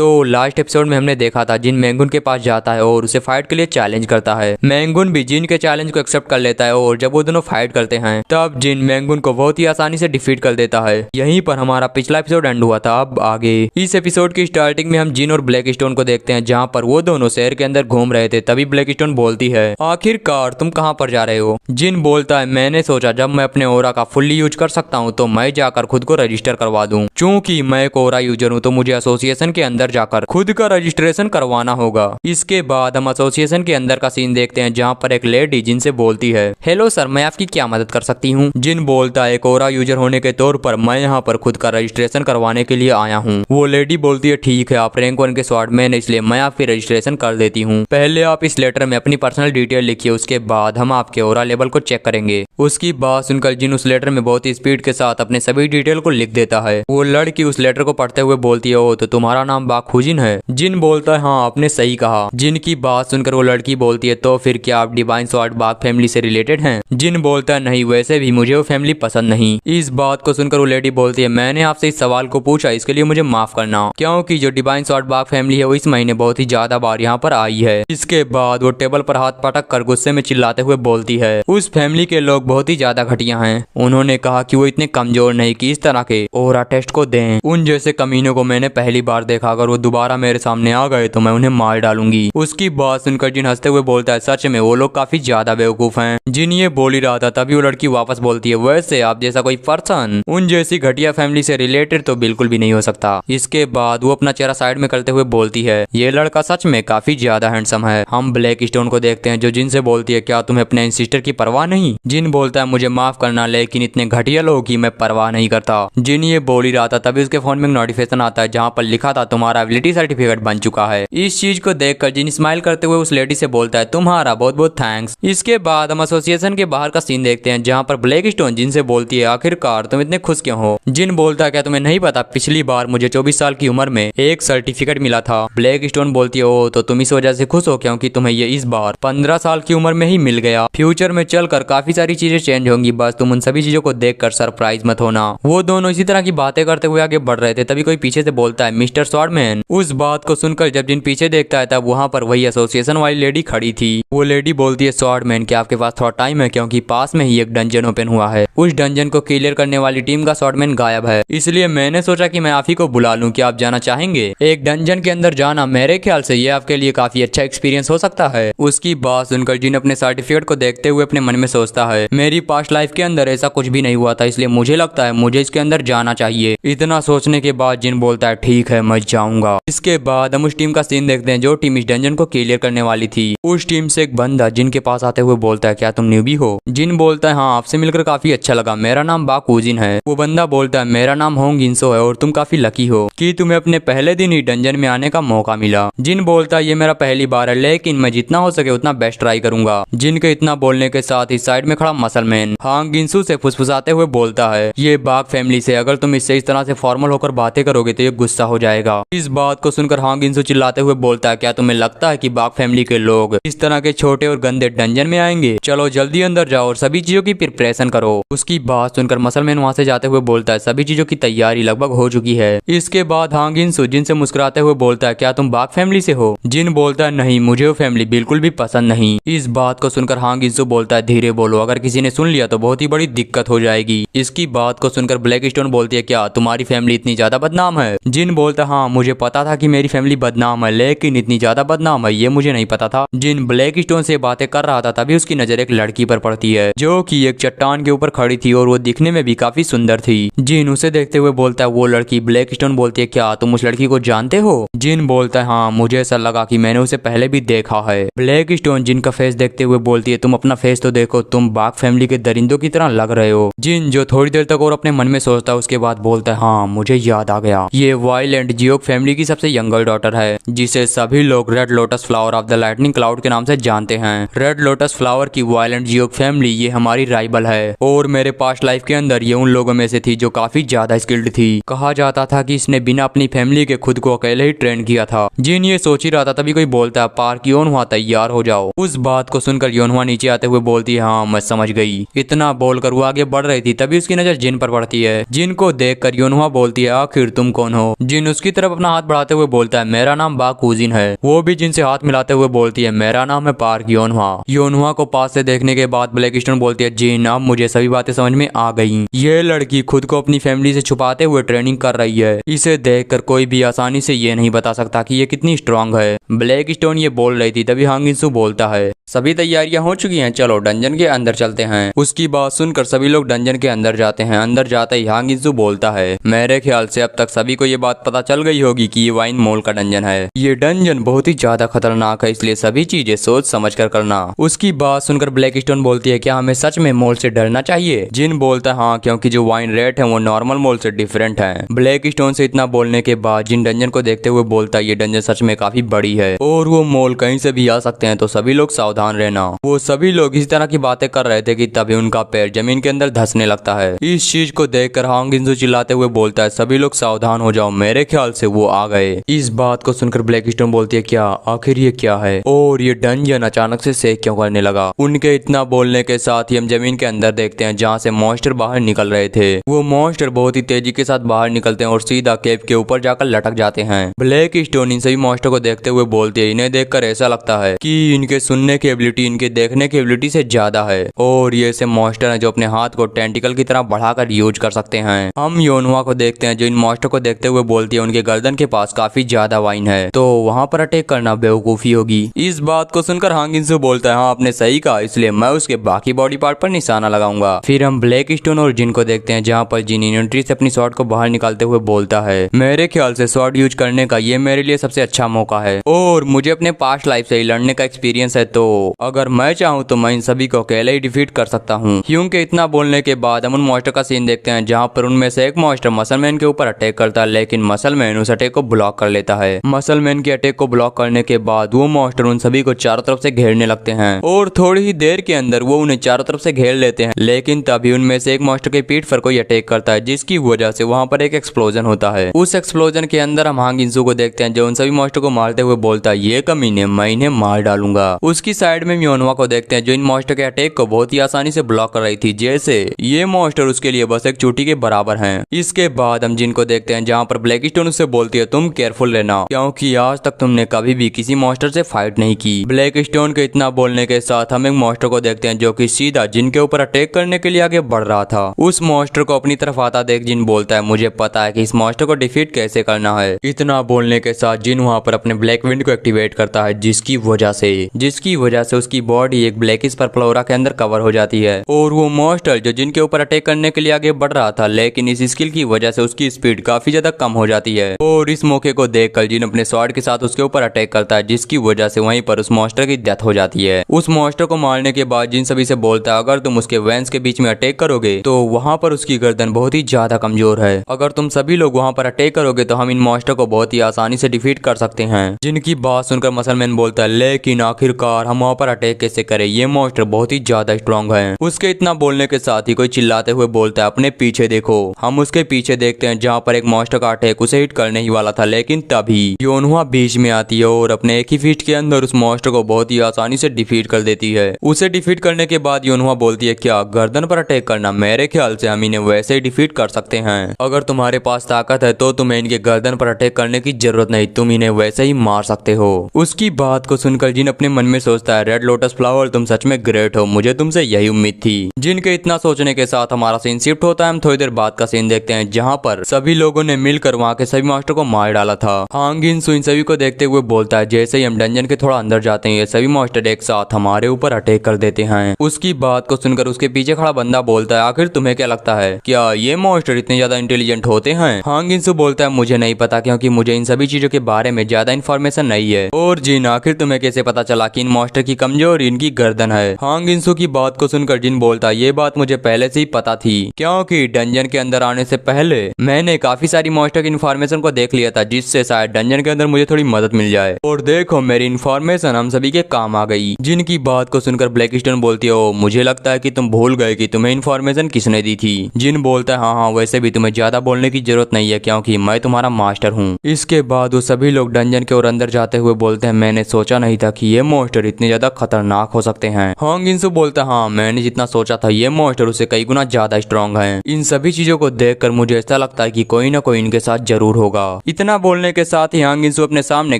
तो last episode में हमने देखा था जिन मैंगुन के पास जाता है और उसे फाइट के लिए चैलेंज करता है। मैंगुन भी जिन के चैलेंज को एक्सेप्ट कर लेता है और जब वो दोनों फाइट करते हैं तब जिन मैंगुन को बहुत ही आसानी से डिफीट कर देता है। यहीं पर हमारा पिछला एपिसोड एंड हुआ था। अब आगे इस एपिसोड की स्टार्टिंग में हम जिन और ब्लैक स्टोन को देखते हैं जहाँ पर वो दोनों शहर के अंदर घूम रहे थे। तभी ब्लैक स्टोन बोलती है, आखिरकार तुम कहाँ पर जा रहे हो? जिन बोलता है, मैंने सोचा जब मैं अपने ओरा का फुल्ली यूज कर सकता हूँ तो मैं जाकर खुद को रजिस्टर करवा दूं। चूंकि मैं एक ओरा यूजर हूँ तो मुझे एसोसिएशन के अंदर जाकर खुद का रजिस्ट्रेशन करवाना होगा। इसके बाद हम एसोसिएशन के अंदर का सीन देखते हैं जहाँ पर एक लेडी जिन से बोलती है, हेलो सर, मैं आपकी क्या मदद कर सकती हूँ? जिन बोलता है, एक ओरा यूजर होने के तौर पर मैं यहाँ पर खुद का रजिस्ट्रेशन करवाने के लिए आया हूँ। वो लेडी बोलती है, ठीक है, आप रैंक 1 के स्वॉर्डमैन, इसलिए मैं आपकी रजिस्ट्रेशन कर देती हूँ। पहले आप इस लेटर में अपनी पर्सनल डिटेल लिखिए, उसके बाद हम आपके ओरा लेवल को चेक करेंगे। उसकी बात सुनकर जिन उस लेटर में बहुत ही स्पीड के साथ अपने सभी डिटेल को लिख देता है। वो लड़की उस लेटर को पढ़ते हुए बोलती है, ओ तो तुम्हारा नाम बाखुजिन है? जिन बोलता है, हाँ आपने सही कहा। जिन की बात सुनकर वो लड़की बोलती है, तो फिर क्या आप डिवाइन स्वॉर्ड बाग फैमिली से रिलेटेड हैं? जिन बोलता है, नहीं, वैसे भी मुझे वो फैमिली पसंद नहीं। इस बात को सुनकर वो लेडी बोलती है, मैंने आपसे इस सवाल को पूछा, इसके लिए मुझे माफ करना, क्योंकि जो डिवाइन स्वॉर्ड बाग फैमिली है वो इस महीने बहुत ही ज्यादा बार यहाँ पर आई है। इसके बाद वो टेबल पर हाथ पटक कर गुस्से में चिल्लाते हुए बोलती है, उस फैमिली के लोग बहुत ही ज्यादा घटिया हैं। उन्होंने कहा कि वो इतने कमजोर नहीं कि इस तरह के ओरा टेस्ट को दें। उन जैसे कमीनों को मैंने पहली बार देखा, अगर वो दोबारा मेरे सामने आ गए तो मैं उन्हें मार डालूंगी। उसकी बात सुनकर जिन हंसते हुए बोलता है, सच में वो लोग काफी ज्यादा बेवकूफ हैं। जिन ये बोल ही रहा था तभी वो लड़की वापस बोलती है, वैसे आप जैसा कोई पर्सन उन जैसी घटिया फैमिली से रिलेटेड तो बिल्कुल भी नहीं हो सकता। इसके बाद वो अपना चेहरा साइड में करते हुए बोलती है, ये लड़का सच में काफी ज्यादा हैंडसम है। हम ब्लैक स्टोन को देखते हैं जो जिन से बोलती है, क्या तुम्हें अपने सिस्टर की परवाह नहीं? जिन बोलता है, मुझे माफ करना, लेकिन इतने घटिया लोगों की मैं परवाह नहीं करता। जिन ये बोल ही रहा था तभी उसके फोन में एक नोटिफिकेशन आता है जहाँ पर लिखा था, तुम्हारा एबिलिटी सर्टिफिकेट बन चुका है। इस चीज को देखकर जिन स्माइल करते हुए उस लेडी से बोलता है, तुम्हारा बहुत बहुत थैंक्स। इसके बाद हम एसोसिएशन के बाहर का सीन देखते हैं जहाँ पर ब्लैक स्टोन जिन से बोलती है, आखिरकार तुम इतने खुश क्यों हो? जिन बोलता है, क्या तुम्हें नहीं पता पिछली बार मुझे 24 साल की उम्र में एक सर्टिफिकेट मिला था? ब्लैक स्टोन बोलती है, ओ तो तुम इस वजह से खुश हो क्योंकि तुम्हें ये इस बार 15 साल की उम्र में ही मिल गया। फ्यूचर में चलकर काफी सारी चीजें चेंज होंगी, बस तुम उन सभी चीजों को देखकर सरप्राइज मत होना। वो दोनों इसी तरह की बातें करते हुए आगे बढ़ रहे थे तभी कोई पीछे से बोलता है, मिस्टर स्वॉर्डमैन। उस बात को सुनकर जब जिन पीछे देखता है तब वहाँ पर वही एसोसिएशन वाली लेडी खड़ी थी। वो लेडी बोलती है, स्वॉर्डमैन क्या आपके पास थोड़ा टाइम है? क्योंकि पास में ही एक डंजन ओपन हुआ है। उस डंजन को क्लियर करने वाली टीम का स्वॉर्डमैन गायब है, इसलिए मैंने सोचा कि मैं आप ही को बुला लूं। क्या आप जाना चाहेंगे? एक डंजन के अंदर जाना मेरे ख्याल से ये आपके लिए काफी अच्छा एक्सपीरियंस हो सकता है। उसकी बात सुनकर जिन अपने सर्टिफिकेट को देखते हुए अपने मन में सोचता है, मेरी पास्ट लाइफ के अंदर ऐसा कुछ भी नहीं हुआ था, इसलिए मुझे लगता है मुझे इसके अंदर जाना चाहिए। इतना सोचने के बाद जिन बोलता है, ठीक है मैं जाऊंगा। इसके बाद हम उस टीम का सीन देखते हैं जो टीम इस डंजन को क्लियर करने वाली थी। उस टीम से एक बंदा जिन के पास आते हुए बोलता है, क्या तुम न्यूबी हो? जिन बोलता है, हाँ आपसे मिलकर काफी अच्छा लगा, मेरा नाम बाकुजिन है। वो बंदा बोलता है, मेरा नाम होंगिंसो है और तुम काफी लकी हो कि तुम्हें अपने पहले दिन ही डंजन में आने का मौका मिला। जिन बोलता है, ये मेरा पहली बार है लेकिन मैं जितना हो सके उतना बेस्ट ट्राई करूंगा। जिन के इतना बोलने के साथ ही साइड में खड़ा मसलमैन होंगिंसो से फुसफुसाते हुए बोलता है, ये बाग फैमिली से अगर तुम इससे इस तरह से फॉर्मल होकर बातें करोगे तो ये गुस्सा हो जाएगा। इस बात को सुनकर होंगिंसो चिल्लाते हुए बोलता है, क्या तुम्हें लगता है कि बाग फैमिली के लोग इस तरह के छोटे और गंदे डंजन में आएंगे? चलो जल्दी अंदर जाओ और सभी चीजों की प्रिपरेशन करो। उसकी बात सुनकर मसलमैन वहाँ से जाते हुए बोलता है, सभी चीजों की तैयारी लगभग हो चुकी है। इसके बाद होंगिंसो जिन से मुस्कुराते हुए बोलता है, क्या तुम बाग फैमिली से हो? जिन बोलता है, नहीं मुझे वो फैमिली बिल्कुल भी पसंद नहीं। इस बात को सुनकर होंगिंसो बोलता है, धीरे बोलो, अगर किसी ने सुन लिया तो बहुत ही बड़ी दिक्कत हो जाएगी। इसकी बात को सुनकर ब्लैक स्टोन बोलती है, क्या तुम्हारी फैमिली इतनी ज्यादा बदनाम है? जिन बोलता है, हाँ मुझे पता था कि मेरी फैमिली बदनाम है, लेकिन इतनी ज्यादा बदनाम है ये मुझे नहीं पता था। जिन ब्लैक स्टोन से बातें कर रहा था तभी उसकी नजर एक लड़की पर पड़ती है जो कि एक चट्टान के ऊपर खड़ी थी और वो दिखने में भी काफी सुंदर थी। जिन उसे देखते हुए बोलता है, वो लड़की? ब्लैक स्टोन बोलती है, क्या तुम उस लड़की को जानते हो? जिन बोलता है, हाँ मुझे ऐसा लगा कि मैंने उसे पहले भी देखा है। ब्लैक स्टोन जिन का फेस देखते हुए बोलती है, तुम अपना फेस तो देखो, तुम बाग फैमिली के दरिंदों की तरह लग रहे हो। जिन जो थोड़ी देर तक और अपने मन में सोचता है उसके बाद बोलता है, हाँ मुझे याद आ गया, ये वाइल्ड एंड जियोक फैमिली की सबसे यंगर डॉटर है जिसे सभी लोग red lotus flower of the lightning cloud के नाम से जानते हैं। रेड लोटस फ्लावर की वाइल्ड एंड जियोक फैमिली ये हमारी राइवल है और मेरे पास्ट लाइफ के अंदर ये उन लोगों में से थी जो काफी ज्यादा स्किल्ड थी। कहा जाता था कि इसने बिना अपनी फैमिली के खुद को अकेले ही ट्रेन किया था। जिन ये सोच ही रहा था तभी कोई बोलता है, पार्क योनहुआ तैयार हो जाओ। उस बात को सुनकर योनहुआ नीचे आते हुए बोलती है, हाँ मैं समझ गई। इतना बोलकर वो आगे बढ़ रही थी तभी उसकी नजर जिन पर पड़ती है। जिन को देखकर योनहुआ बोलती है, आखिर तुम कौन हो? जिन उसकी तरफ अपना हाथ बढ़ाते हुए बोलता है मेरा नाम बाकुजिन है। वो भी जिन से हाथ मिलाते हुए बोलती है मेरा नाम है पार्क योनहा। योनहा को पास से देखने के बाद ब्लैकस्टोन बोलती है जिन अब मुझे सभी बातें समझ में आ गई। ये लड़की खुद को अपनी फैमिली से छुपाते हुए ट्रेनिंग कर रही है। इसे देखकर कोई भी आसानी से ये नहीं बता सकता कि ये कितनी स्ट्रांग है। ब्लैकस्टोन ये बोल रही थी तभी हांग इनसू बोलता है सभी तैयारियां हो चुकी हैं, चलो डंजन के अंदर चलते हैं। उसकी बात सुनकर सभी लोग डंजन के अंदर जाते हैं। अंदर जाते ही हांग इनसू बोलता है मेरे ख्याल से अब तक सभी को ये बात पता चल गई होगी कि ये वाइन मॉल का डंजन है। ये डंजन बहुत ही ज्यादा खतरनाक है, इसलिए सभी चीजें सोच समझ कर करना। उसकी बात सुनकर ब्लैकस्टोन बोलती है क्या हमें सच में मॉल से डरना चाहिए? जिन बोलता है हाँ, क्योंकि जो वाइन रेट है वो नॉर्मल मॉल से डिफरेंट है। ब्लैकस्टोन से इतना बोलने के बाद जिन डंजन को देखते हुए बोलता है ये डंजन सच में काफी बड़ी है और वो मॉल कहीं से भी आ सकते हैं, तो सभी लोग सावधान रहना। वो सभी लोग इस तरह की बातें कर रहे थे कि तभी उनका पैर जमीन के अंदर धंसने लगता है। इस चीज को देखकर हांग इनसू चिल्लाते हुए बोलता है सभी लोग सावधान हो जाओ, मेरे ख्याल से वो आ गए। इस बात को सुनकर ब्लैकस्टोन बोलती है क्या आखिर ये क्या है और ये डंजन अचानक से शेक क्यों करने लगा? उनके इतना बोलने के साथ ही हम जमीन के अंदर देखते हैं जहाँ से मॉन्स्टर बाहर निकल रहे थे। वो मॉन्स्टर बहुत ही तेजी के साथ बाहर निकलते हैं और सीधा केव के ऊपर जाकर लटक जाते हैं। ब्लैकस्टोन इन सभी मॉन्स्टर को देखते हुए बोलती है इन्हें देखकर ऐसा लगता है कि इनके सुनने की एबिलिटी इनके देखने की एबिलिटी से ज्यादा है और ये ऐसे मॉन्स्टर हैं जो अपने हाथ को टेंटिकल की तरह बढ़ाकर यूज कर सकते हैं। हम योनवा को देखते हैं जो इन मॉन्स्टर को देखते हुए बोलती है उनके गर्दन के पास काफी ज्यादा वाइन है, तो वहाँ पर अटैक करना बेवकूफी होगी। इस बात को सुनकर हांग इनसू बोलता है हाँ आपने सही कहा, इसलिए मैं उसके बाकी बॉडी पार्ट पर निशाना लगाऊंगा। फिर हम ब्लैकस्टोन और जिन को देखते हैं जहाँ पर जिन इन्वेंट्री से अपनी स्वॉर्ड को बाहर निकालते हुए बोलता है मेरे ख्याल से स्वॉर्ड यूज करने का ये मेरे लिए सबसे अच्छा मौका है और मुझे अपने पास्ट लाइफ से ही लड़ने का एक्सपीरियंस है, तो अगर मैं चाहूँ तो मैं इन सभी को अकेले ही डिफीट कर सकता हूँ। क्योंकि इतना बोलने के बाद हम उन मॉन्स्टर का सीन देखते हैं जहाँ पर उनमें से एक मॉन्स्टर मसलमैन के ऊपर अटैक करता है, लेकिन मसलमैन उस अटैक को ब्लॉक कर लेता है। मसलमैन के अटैक को ब्लॉक करने के बाद वो मॉन्स्टर उन सभी को चारों तरफ से घेरने लगते हैं और थोड़ी ही देर के अंदर वो उन्हें चारों तरफ से घेर लेते हैं। लेकिन तभी उनमें से एक मॉन्स्टर के पीठ पर कोई अटैक करता है जिसकी वजह से वहाँ पर एक एक्सप्लोजन होता है। उस एक्सप्लोजन के अंदर हम हांग इनसू को देखते हैं जो उन सभी मॉन्स्टर को मारते हुए बोलता है ये कमीने मैं इन्हें मार डालूंगा। उसकी साइड में योनवा को देखते हैं जो इन मॉन्स्टर के अटैक को बहुत ही आसानी से ब्लॉक कर रही थी, जैसे ये मॉन्स्टर उसके लिए बस एक चोटी के बराबर हैं। इसके बाद हम जिन को देखते हैं जहाँ पर ब्लैकस्टोन उससे बोलती है तुम केयरफुल रहना क्योंकि आज तक तुमने कभी भी किसी मॉन्स्टर से फाइट नहीं की। ब्लैकस्टोन के इतना बोलने के साथ हम एक मॉन्स्टर को देखते हैं जो कि सीधा जिन के ऊपर अटैक करने के लिए आगे बढ़ रहा था। उस मॉन्स्टर को अपनी तरफ आता देख जिन बोलता है मुझे पता है कि इस मॉन्स्टर को डिफीट कैसे करना है। इतना बोलने के साथ जिन वहाँ पर अपने ब्लैक विंड को एक्टिवेट करता है जिसकी वजह से उसकी बॉडी एक ब्लैकिश पर्पल ऑरा के अंदर कवर हो जाती है और वो मॉन्स्टर जो जिनके ऊपर अटैक करने के लिए आगे बढ़ रहा था, लेकिन इस स्किल की वजह से उसकी स्पीड काफी ज्यादा कम हो जाती है और इस मौके को देखकर जिन अपने स्वॉर्ड के साथ उसके ऊपर अटैक करता है जिसकी वजह से वहीं पर उस मॉन्स्टर की डेथ हो जाती है। उस मॉन्स्टर को मारने के बाद जिन सभी से बोलता है अगर तुम उसके वेंस के बीच में अटैक करोगे तो वहाँ पर उसकी गर्दन बहुत ही ज्यादा कमजोर है, अगर तुम सभी लोग वहाँ पर अटैक करोगे तो हम इन मॉन्स्टर को बहुत ही आसानी से डिफीट कर सकते हैं। जिनकी बात सुनकर मसलमैन बोलता है लेकिन आखिरकार हम वहाँ पर अटैक कैसे करें, ये मॉन्स्टर बहुत ही ज्यादा स्ट्रॉन्ग है। उसके इतना बोलने के साथ ही कोई चिल्लाते हुए बोलता है अपने पीछे देखो। हम उसके पीछे देखते हैं जहाँ पर एक मॉन्स्टर का अटैक उसे हिट करने ही वाला था, लेकिन तभी योनहुआ बीच में आती है और अपने एक ही फीट के अंदर उस मॉन्स्टर को बहुत ही आसानी से डिफीट कर देती है। उसे डिफीट करने के बाद योनहुआ बोलती है क्या गर्दन पर अटैक करना, मेरे ख्याल से हम इन्हें वैसे ही डिफीट कर सकते हैं। अगर तुम्हारे पास ताकत है तो तुम्हें इनके गर्दन पर अटैक करने की जरूरत नहीं, तुम इन्हें वैसे ही मार सकते हो। उसकी बात को सुनकर जिन अपने मन में सोचता है रेड लोटस फ्लावर तुम सच में ग्रेट हो, मुझे तुमसे यही उम्मीद थी। जिनके इतना सोचने के साथ हमारा सीन शिफ्ट होता है। हम थोड़ी देर बाद का सीन देखते हैं जहाँ पर सभी लोगों ने मिलकर वहाँ के सभी मास्टर को मार डाला था। हांग इनसू इन सभी को देखते हुए बोलता है जैसे ही हम डंजन के थोड़ा अंदर जाते हैं ये सभी मास्टर एक साथ हमारे ऊपर अटैक कर देते हैं। उसकी बात को सुनकर उसके पीछे खड़ा बंदा बोलता है आखिर तुम्हें क्या लगता है क्या ये मास्टर इतने ज्यादा इंटेलिजेंट होते हैं? हांग इनसू बोलता है मुझे नहीं पता क्योंकि मुझे इन सभी चीजों के बारे में ज्यादा इन्फॉर्मेशन नहीं है। और जिन आखिर तुम्हें कैसे पता चला कि इन मास्टर की कमजोरी इनकी गर्दन है? हांग इनसू की बात को सुनकर जिन बोलता है ये बात मुझे पहले से ही पता थी क्योंकि डंजन के अंदर आने से पहले मैंने काफी सारी मास्टर की इन्फॉर्मेशन को देख लिया था जिससे शायद डंजन के अंदर मुझे थोड़ी मदद मिल जाए। और देखो मेरी इन्फॉर्मेशन हम सभी के काम आ गई। जिनकी बात को सुनकर ब्लैकस्टोन बोलती है ओ मुझे लगता है कि तुम भूल गए कि तुम्हें इन्फॉर्मेशन किसने दी थी। जिन बोलता है हाँ वैसे भी तुम्हें ज्यादा बोलने की जरूरत नहीं है क्योंकि मैं तुम्हारा मास्टर हूँ। इसके बाद वो सभी लोग डंजन के और अंदर जाते हुए बोलते हैं मैंने सोचा नहीं था कि ये मॉन्स्टर इतने ज्यादा खतरनाक हो सकते हैं। हांग इनसू बोलता है हाँ मैंने जितना सोचा था ये मॉन्स्टर उससे कई गुना ज्यादा स्ट्रॉन्ग है। इन सभी चीजों को देखकर मुझे ऐसा लगता है कि कोई ना कोई इनके साथ जरूर होगा। इतना बोलने के साथ ही हांग इंसू अपने सामने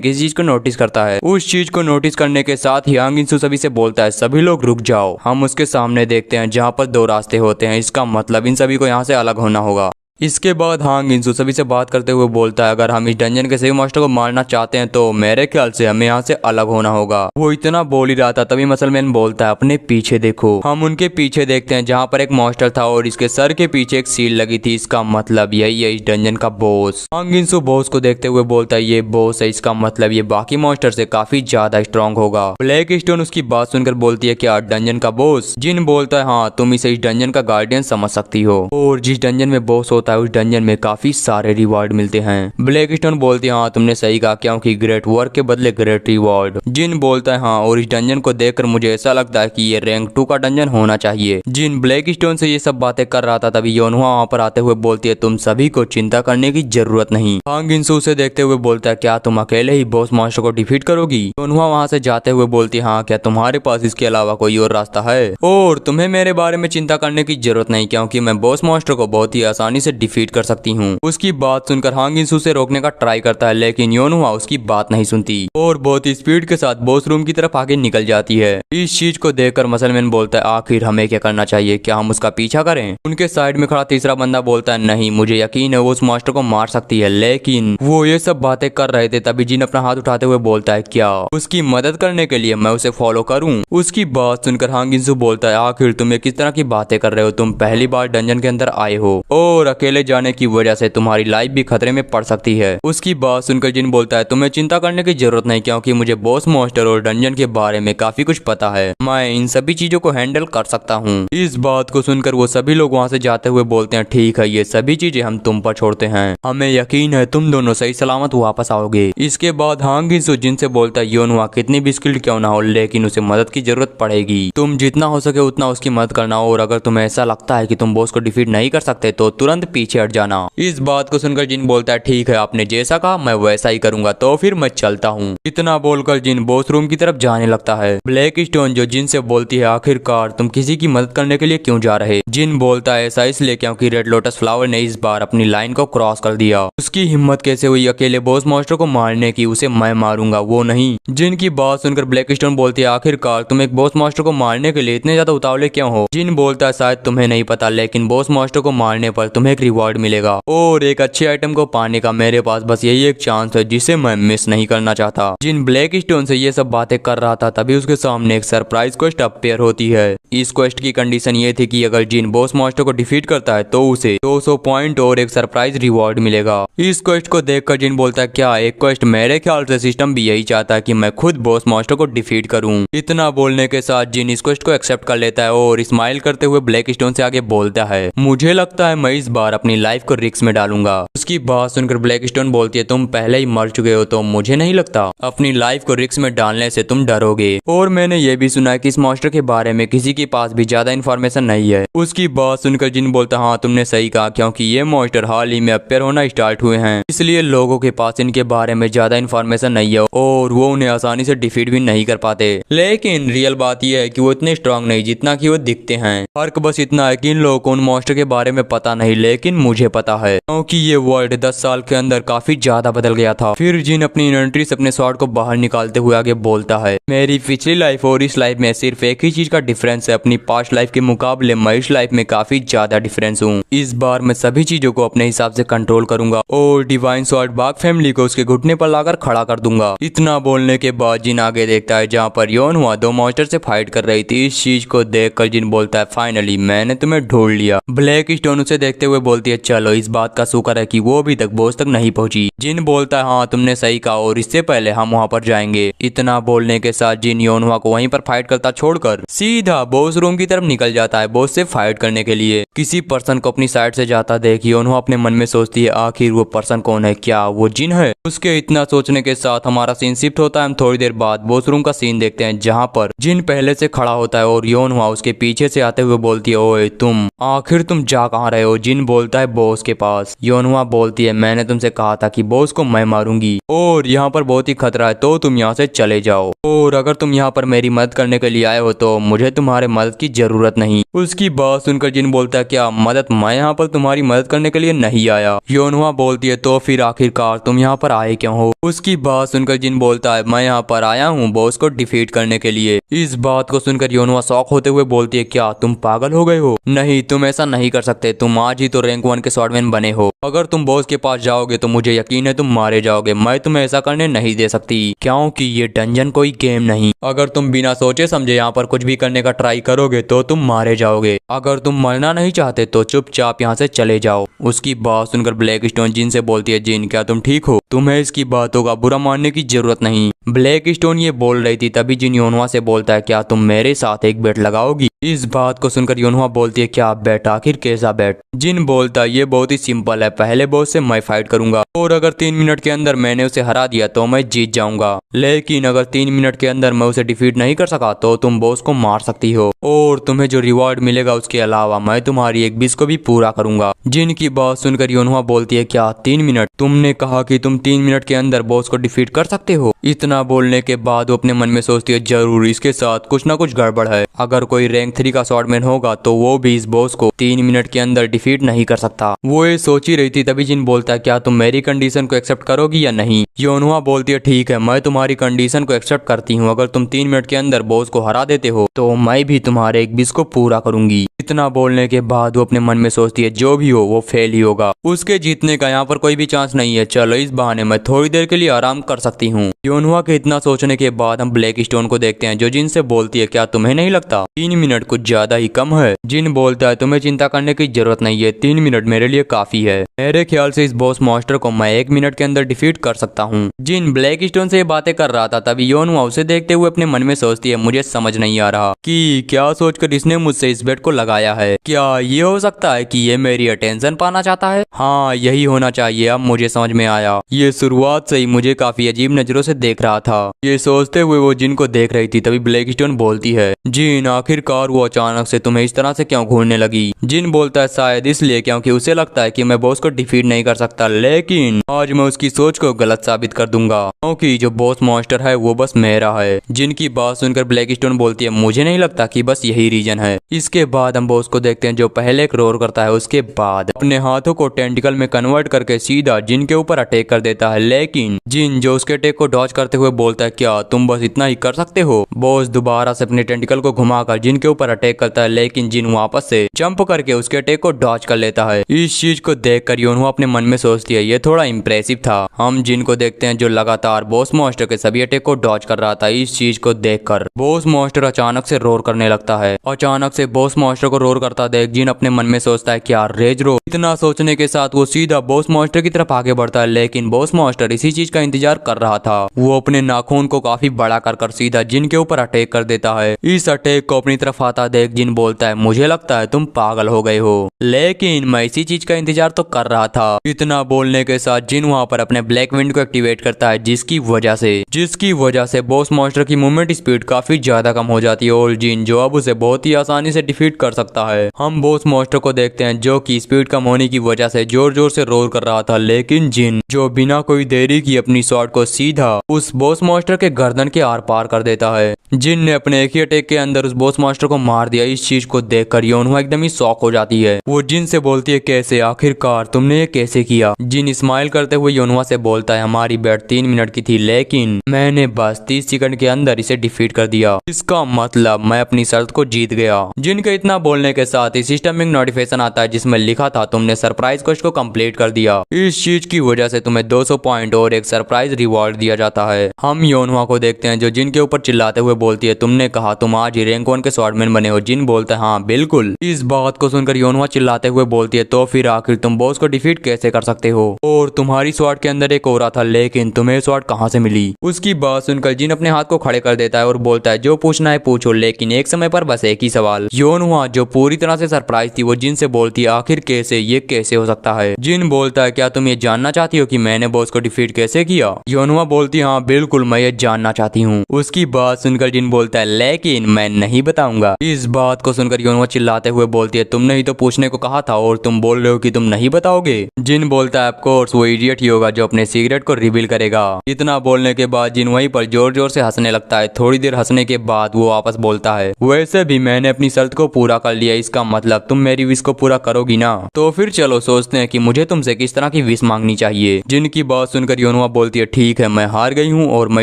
किसी चीज को नोटिस करता है। उस चीज को नोटिस करने के साथ ही हांग इंसू सभी से बोलता है सभी लोग रुक जाओ। हम उसके सामने देखते हैं जहाँ पर दो रास्ते होते हैं, इसका मतलब इन सभी को यहाँ से अलग होना होगा। इसके बाद हांग इंसू सभी से बात करते हुए बोलता है अगर हम इस डंजन के सभी मास्टर को मारना चाहते हैं तो मेरे ख्याल से हमें यहाँ से अलग होना होगा। वो इतना बोल ही रहा था तभी मसलमैन बोलता है अपने पीछे देखो। हम उनके पीछे देखते हैं जहाँ पर एक मास्टर था और इसके सर के पीछे एक सील लगी थी, इसका मतलब यही है इस डंजन का बॉस। हांग इंसू बॉस को देखते हुए बोलता है ये बॉस है, इसका मतलब ये बाकी मास्टर से काफी ज्यादा स्ट्रॉन्ग होगा। ब्लैक स्टोन उसकी बात सुनकर बोलती है क्या डंजन का बॉस? जिन बोलता है हाँ तुम इसे इस डंजन का गार्डियन समझ सकती हो और जिस डंजन में बॉस होता है उस डंजन में काफी सारे रिवॉर्ड मिलते हैं। ब्लैक स्टोन बोलती है हाँ तुमने सही कहा क्योंकि ग्रेट वर्क के बदले ग्रेट रिवॉर्ड। जिन बोलता है हाँ और इस डंजन को देखकर मुझे ऐसा लगता है कि ये रैंक 2 का डंजन होना चाहिए। जिन ब्लैक स्टोन से ये सब बातें कर रहा था तभी योनहुआ वहाँ पर आते हुए बोलती है तुम सभी को चिंता करने की जरूरत नहीं। हांग इंसू से देखते हुए बोलता है क्या तुम अकेले ही बॉस मास्टर को डिफीट करोगी? योनहुआ वहाँ से जाते हुए बोलती है हाँ क्या तुम्हारे पास इसके अलावा कोई और रास्ता है? और तुम्हें मेरे बारे में चिंता करने की जरूरत नहीं क्योंकि मैं बॉस मास्टर को बहुत ही आसानी से डिफीट कर सकती हूँ। उसकी बात सुनकर हांग इंसू से रोकने का ट्राई करता है लेकिन योनहुआ उसकी बात नहीं सुनती और बहुत ही स्पीड के साथ बॉस रूम की तरफ आगे निकल जाती है। इस चीज को देखकर मसलमैन बोलता है आखिर हमें क्या करना चाहिए, क्या हम उसका पीछा करें? उनके साइड में खड़ा तीसरा बंदा बोलता है नहीं मुझे यकीन है वो उस मास्टर को मार सकती है। लेकिन वो ये सब बातें कर रहे थे तभी जिन अपना हाथ उठाते हुए बोलता है क्या उसकी मदद करने के लिए मैं उसे फॉलो करूं? उसकी बात सुनकर हांग इंसू बोलता है आखिर तुम किस तरह की बातें कर रहे हो? तुम पहली बार डंजन के अंदर आए हो और अकेले जाने की वजह से तुम्हारी लाइफ भी खतरे में पड़ सकती है। उसकी बात सुनकर जिन बोलता है तुम्हें चिंता करने की जरूरत नहीं क्योंकि मुझे बॉस मास्टर और डंजन के बारे में काफी कुछ पता है, मैं इन सभी चीजों को हैंडल कर सकता हूँ। इस बात को सुनकर वो सभी लोग वहाँ से जाते हुए बोलते हैं ठीक है ये सभी चीजें हम तुम पर छोड़ते हैं, हमें यकीन है तुम दोनों सही सलामत वापस आओगे। इसके बाद हांग इंसू जिन से बोलता है योनहुआ कितनी भी स्किल्ड क्यों ना हो लेकिन उसे मदद की जरूरत पड़ेगी, तुम जितना हो सके उतना उसकी मदद करना और अगर तुम्हें ऐसा लगता है कि तुम बॉस को डिफीट नहीं कर सकते तो तुरंत पीछे हट जाना। इस बात को सुनकर जिन बोलता है ठीक है आपने जैसा कहा मैं वैसा ही करूंगा तो फिर मैं चलता हूँ। इतना बोलकर जिन बॉस रूम की तरफ जाने लगता है। ब्लैक स्टोन जो जिन से बोलती है आखिरकार तुम किसी की मदद करने के लिए क्यों जा रहे? जिन बोलता है ऐसा इसलिए क्योंकि रेड लोटस फ्लावर ने इस बार अपनी लाइन को क्रॉस कर दिया। उसकी हिम्मत कैसे हुई अकेले बॉस मास्टर को मारने की? उसे मैं मारूंगा वो नहीं। जिन की बात सुनकर ब्लैक स्टोन बोलती है आखिरकार तुम एक बॉस मास्टर को मारने के लिए इतने ज्यादा उतावले क्यों हो? जिन बोलता है शायद तुम्हें नहीं पता लेकिन बॉस मास्टर को मारने पर तुम्हें एक रिवॉर्ड मिलेगा और एक अच्छे आइटम को पाने का मेरे पास बस यही एक चांस है जिसे मैं मिस नहीं करना चाहता। जिन ब्लैक स्टोन से ये सब बातें कर रहा था तभी उसके सामने एक सरप्राइज क्वेस्ट अपीयर होती है। इस क्वेस्ट की कंडीशन ये थी कि अगर जिन बॉस मास्टर को डिफीट करता है तो उसे 200 पॉइंट और एक सरप्राइज रिवॉर्ड मिलेगा। इस क्वेस्ट को देखकर जिन बोलता है क्या एक क्वेस्ट? मेरे ख्याल से सिस्टम भी यही चाहता है कि मैं खुद बॉस मास्टर को डिफीट करूं। इतना बोलने के साथ जिन इस क्वेस्ट को एक्सेप्ट कर लेता है और स्माइल करते हुए ब्लैक स्टोन से आगे बोलता है मुझे लगता है मैं इस बार अपनी लाइफ को रिस्क में डालूंगा। उसकी बात सुनकर ब्लैक स्टोन बोलती है तुम पहले ही मर चुके हो तो मुझे नहीं लगता अपनी लाइफ को रिस्क में डालने से तुम डरोगे और मैंने ये भी सुना है कि इस मास्टर के बारे में किसी के पास भी ज्यादा इन्फॉर्मेशन नहीं है। उसकी बात सुनकर जिन बोलता हाँ तुमने सही कहा क्योंकि ये मास्टर हाल ही में अपीयर होना स्टार्ट हुए हैं इसलिए लोगों के पास इनके बारे में ज्यादा इन्फॉर्मेशन नहीं है और वो उन्हें आसानी से डिफीट भी नहीं कर पाते। लेकिन रियल बात यह है कि वो इतने स्ट्रांग नहीं जितना कि वो दिखते हैं। फर्क बस इतना है कि इन लोगों को उन मास्टर के बारे में पता नहीं लेकिन मुझे पता है क्योंकि ये वर्ल्ड 10 साल के अंदर काफी ज्यादा बदल गया था। फिर जिन अपनी इन्वेंट्री से अपने स्वॉर्ड को बाहर निकालते हुए आगे बोलता है मेरी पिछली लाइफ और इस लाइफ में सिर्फ एक ही चीज का डिफरेंस है, अपनी पास्ट लाइफ के मुकाबले मैं इस लाइफ में काफी ज्यादा डिफरेंस हूँ। इस बार मैं सभी चीजों को अपने हिसाब से कंट्रोल करूंगा और डिवाइन स्वॉर्ड बाग फैमिली को उसके घुटने पर लाकर खड़ा कर दूंगा। इतना बोलने के बाद जिन आगे देखता है जहाँ पर योनहुआ 2 मास्टर से फाइट कर रही थी। इस चीज को देखकर जिन बोलता है फाइनली मैंने तुम्हें ढूंढ लिया। ब्लैक स्टोन उसे देखते हुए बोलती है चलो इस बात का शुक्र है कि वो अभी तक बॉस तक नहीं पहुंची। जिन बोलता है हाँ तुमने सही कहा और इससे पहले हम वहाँ पर जाएंगे। इतना बोलने के साथ जिन योनहुआ को वहीं पर फाइट करता छोड़कर सीधा बॉस रूम की तरफ निकल जाता है बॉस से फाइट करने के लिए। किसी पर्सन को अपनी साइड से जाता देख योनहुआ अपने मन में सोचती है आखिर वो पर्सन कौन है, क्या वो जिन है? उसके इतना सोचने के साथ हमारा सीन शिफ्ट होता है। हम थोड़ी देर बाद बॉस रूम का सीन देखते हैं जहाँ पर जिन पहले से खड़ा होता है और योनहुआ उसके पीछे से आते हुए बोलती है ओए तुम आखिर तुम जा कहाँ रहे हो? जिन बोलता है बॉस के पास। योनहुआ बोलती है मैंने तुमसे कहा था कि बॉस को मैं मारूंगी और यहाँ पर बहुत ही खतरा है तो तुम यहाँ से चले जाओ, और अगर तुम यहाँ पर मेरी मदद करने के लिए आए हो तो मुझे तुम्हारे मदद की जरूरत नहीं। उसकी बात सुनकर जिन बोलता है क्या मदद, मैं यहाँ पर तुम्हारी मदद करने के लिए नहीं आया। योनहुआ बोलती है तो फिर आखिरकार तुम यहाँ पर आए क्यों हो। उसकी बात सुनकर जिन बोलता है मैं यहाँ पर आया हूँ बॉस को डिफीट करने के लिए। इस बात को सुनकर योनहुआ शॉक होते हुए बोलती है क्या तुम पागल हो गए हो, नहीं तुम ऐसा नहीं कर सकते, तुम आज ही तो रैंक 1 के स्वॉर्डमैन बने हो, अगर तुम बॉस के पास जाओगे तो मुझे यकीन है तुम मारे जाओगे, मैं तुम्हें ऐसा करने नहीं दे सकती क्योंकि ये डंजन कोई गेम नहीं, अगर तुम बिना सोचे समझे यहाँ पर कुछ भी करने का ट्राई करोगे तो तुम मारे जाओगे, अगर तुम मरना नहीं चाहते तो चुपचाप यहाँ से चले जाओ। उसकी बात सुनकर ब्लैक स्टोन जिन से बोलती है जिन क्या तुम ठीक हो, तुम्हें इसकी बातों का बुरा मानने की जरूरत नहीं। ब्लैक स्टोन ये बोल रही थी तभी जिन योनहुआ से बोलता है क्या तुम मेरे साथ एक बेट लगाओगी। इस बात को सुनकर योनहुआ बोलती है क्या बेट, आखिर कैसा बेट। जिन बोलता है ये बहुत ही सिंपल है, पहले बॉस से मैं फाइट करूंगा और अगर 3 मिनट के अंदर मैंने उसे हरा दिया तो मैं जीत जाऊंगा, लेकिन अगर 3 मिनट के अंदर मैं उसे डिफीट नहीं कर सका तो तुम बॉस को मार सकती हो और तुम्हें जो रिवॉर्ड मिलेगा उसके अलावा मैं तुम्हारी एक विश को भी पूरा करूंगा। जिनकी बात सुनकर योनहुआ बोलती है क्या 3 मिनट, तुमने कहा कि तुम 3 मिनट के अंदर बॉस को डिफीट कर सकते हो। इतना बोलने के बाद वो अपने मन में सोचती है जरूर इसके साथ कुछ ना कुछ गड़बड़ है, अगर कोई रैंक 3 का स्वॉर्डमैन होगा तो वो भी इस बॉस को 3 मिनट के अंदर डिफीट नहीं कर सकता। वो ये सोच ही रही थी तभी जिन बोलता है क्या तुम मेरी कंडीशन को एक्सेप्ट करोगी या नहीं। योनहुआ बोलती है ठीक है मैं तुम्हारी कंडीशन को एक्सेप्ट करती हूँ, अगर तुम 3 मिनट के अंदर बॉस को हरा देते हो तो मैं भी तुम्हारे एक विश को पूरा करूंगी। इतना बोलने के बाद वो अपने मन में सोचती है जो भी हो वो फेल ही होगा, उसके जीतने का यहाँ पर कोई भी चांस नहीं है, चलो इस बहाने मैं थोड़ी देर के लिए आराम कर सकती हूँ। योनहुआ के इतना सोचने के बाद हम ब्लैक स्टोन को देखते हैं जो जिन से बोलती है क्या तुम्हें नहीं लगता 3 मिनट कुछ ज्यादा ही कम है। जिन बोलता है तुम्हें चिंता करने की जरूरत नहीं है, 3 मिनट मेरे लिए काफी है, मेरे ख्याल से इस बॉस मॉन्स्टर को मैं 1 मिनट के अंदर डिफीट कर सकता हूँ। जिन ब्लैक स्टोन से बातें कर रहा था तभी योनहुआ उसे देखते हुए अपने मन में सोचती है मुझे समझ नहीं आ रहा कि क्या सोचकर इसने मुझसे इस बेट को लगाया है, क्या ये हो सकता है कि ये मेरी अटेंशन पाना चाहता है। हाँ यही होना चाहिए, अब मुझे समझ में आया, ये शुरुआत से ही मुझे काफी अजीब नजरों से देख रहा था। ये सोचते हुए वो जिन को देख रही थी तभी ब्लैक स्टोन बोलती है जिन आखिरकार वो अचानक से तुम्हें इस तरह से क्यों घूरने लगी। जिन बोलता है शायद इसलिए क्योंकि उसे लगता है कि मैं बॉस को डिफीट नहीं कर सकता, लेकिन आज मैं उसकी सोच को गलत साबित कर दूंगा क्योंकि जो बॉस मॉन्स्टर है वो बस मेरा है। जिनकी बात सुनकर ब्लैक स्टोन बोलती है मुझे नहीं लगता कि बस यही रीजन है। इसके बाद हम बॉस को देखते हैं जो पहले एक रोर करता है, उसके बाद अपने हाथों को टेंटिकल में कन्वर्ट करके सीधा जिन के ऊपर अटैक कर देता है, लेकिन जिन जो उसके अटैक को डॉज करते हुए बोलता है क्या तुम बस इतना ही कर सकते हो। बॉस दोबारा से अपने टेंटिकल को घुमाकर जिन के ऊपर अटैक करता है, लेकिन जिन वापस से जंप करके उसके अटैक को डॉज कर लेता है। इस चीज को देखकर योनहुआ अपने मन में सोचती है ये थोड़ा इंप्रेसिव था। हम जिन को देखते हैं जो लगातार बॉस मॉन्स्टर के सभी अटैक को डॉज कर रहा था। इस चीज को देखकर बॉस मॉन्स्टर अचानक से रोर करने लगता है। अचानक से बॉस मॉन्स्टर को रोर करता देख जिन अपने मन में सोचता है क्या रेज रो। इतना सोचने के साथ वो सीधा बॉस मॉन्स्टर की तरफ आगे बढ़ता है, लेकिन बॉस मॉन्स्टर इसी चीज का इंतजार कर रहा था। वो अपने नाखून को काफी बड़ा कर सीधा जिन के ऊपर अटैक कर देता है। इस अटैक को अपनी तरफ आता देख जिन बोलता है मुझे लगता है तुम पागल हो गए हो, लेकिन मैं इसी चीज का इंतजार तो कर रहा था। इतना बोलने के साथ जिन वहाँ पर अपने ब्लैक विंड को एक्टिवेट करता है, जिसकी वजह से बॉस मॉन्स्टर की मूवमेंट स्पीड काफी ज्यादा कम हो जाती है और जिन जो अब उसे बहुत ही आसानी से डिफीट कर सकता है। हम बॉस मॉन्स्टर को देखते हैं जो कि स्पीड कम होने की वजह से जोर जोर से रोर कर रहा था, लेकिन जिन जो बिना कोई देरी की अपनी शॉट को सीधा उस बॉस मॉन्स्टर के गर्दन के आर पार कर देता है। जिन ने अपने एक ही अटैक के अंदर उस बॉस मॉन्स्टर को मार दिया। इस चीज को देखकर योनहुआ एकदम ही शॉक हो जाती है। वो जिन से बोलती है कैसे, आखिरकार तुमने ये कैसे किया। जिन स्माइल करते हुए योनहुआ से बोलता है हमारी बैट 3 मिनट की थी, लेकिन मैंने बस 30 सेकंड के अंदर इसे डिफीट कर दिया, इसका मतलब मैं अपनी शर्त को जीत गया। जिनके इतना बोलने के साथ ही सिस्टम में नोटिफिकेशन आता है जिसमें लिखा था तुमने सरप्राइज क्वेस्ट को कंप्लीट कर दिया, इस चीज की वजह से तुम्हें 200 पॉइंट और एक सरप्राइज रिवॉर्ड दिया जाता है। हम योनहुआ को देखते हैं जो जिनके ऊपर चिल्लाते हुए बोलती है तुमने कहा तुम आज ही रैंक 1 के स्वॉर्डमैन बने हो। जिन बोलता है हाँ बिल्कुल। इस बात को सुनकर योनहुआ चिल्लाते हुए बोलती है तो फिर आखिर तुम बॉस को डिफीट कैसे कर सकते हो, और तुम्हारी स्वॉर्ड के अंदर एक औरा था, लेकिन तुम्हें स्वॉर्ड कहाँ से मिली। उसकी बात सुनकर जिन अपने हाथ को खड़े कर देता है और बोलता है जो पूछना है पूछो, लेकिन एक समय पर बस एक ही सवाल। योनहुआ जो पूरी तरह से सरप्राइज थी वो जिन से बोलती है आखिर कैसे, ये कैसे हो सकता है। जिन बोलता है क्या तुम ये जानना चाहती हो कि मैंने बॉस को डिफीट कैसे किया। योनहुआ बोलती है हाँ बिल्कुल मैं ये जानना चाहती हूँ। उसकी बात सुनकर जिन बोलता है लेकिन मैं नहीं बताऊंगा। दिया। इस बात को सुनकर योनवा चिल्लाते हुए बोलती है तुमने ही तो पूछने को कहा था और तुम बोल रहे हो कि तुम नहीं बताओगे। जिन बोलता है ऑफ कोर्स वो इडियट ही होगा जो अपने सीक्रेट को रिवील करेगा। इतना बोलने के बाद जिन वहीं पर जोर जोर से हंसने लगता है। थोड़ी देर हंसने के बाद वो वापस बोलता है वैसे भी मैंने अपनी शर्त को पूरा कर लिया, इसका मतलब तुम मेरी विश को पूरा करोगी ना। तो फिर चलो सोचते हैं कि मुझे तुमसे किस तरह की विश मांगनी चाहिए। जिनकी बात सुनकर योनवा बोलती है ठीक है मैं हार गई हूँ और मैं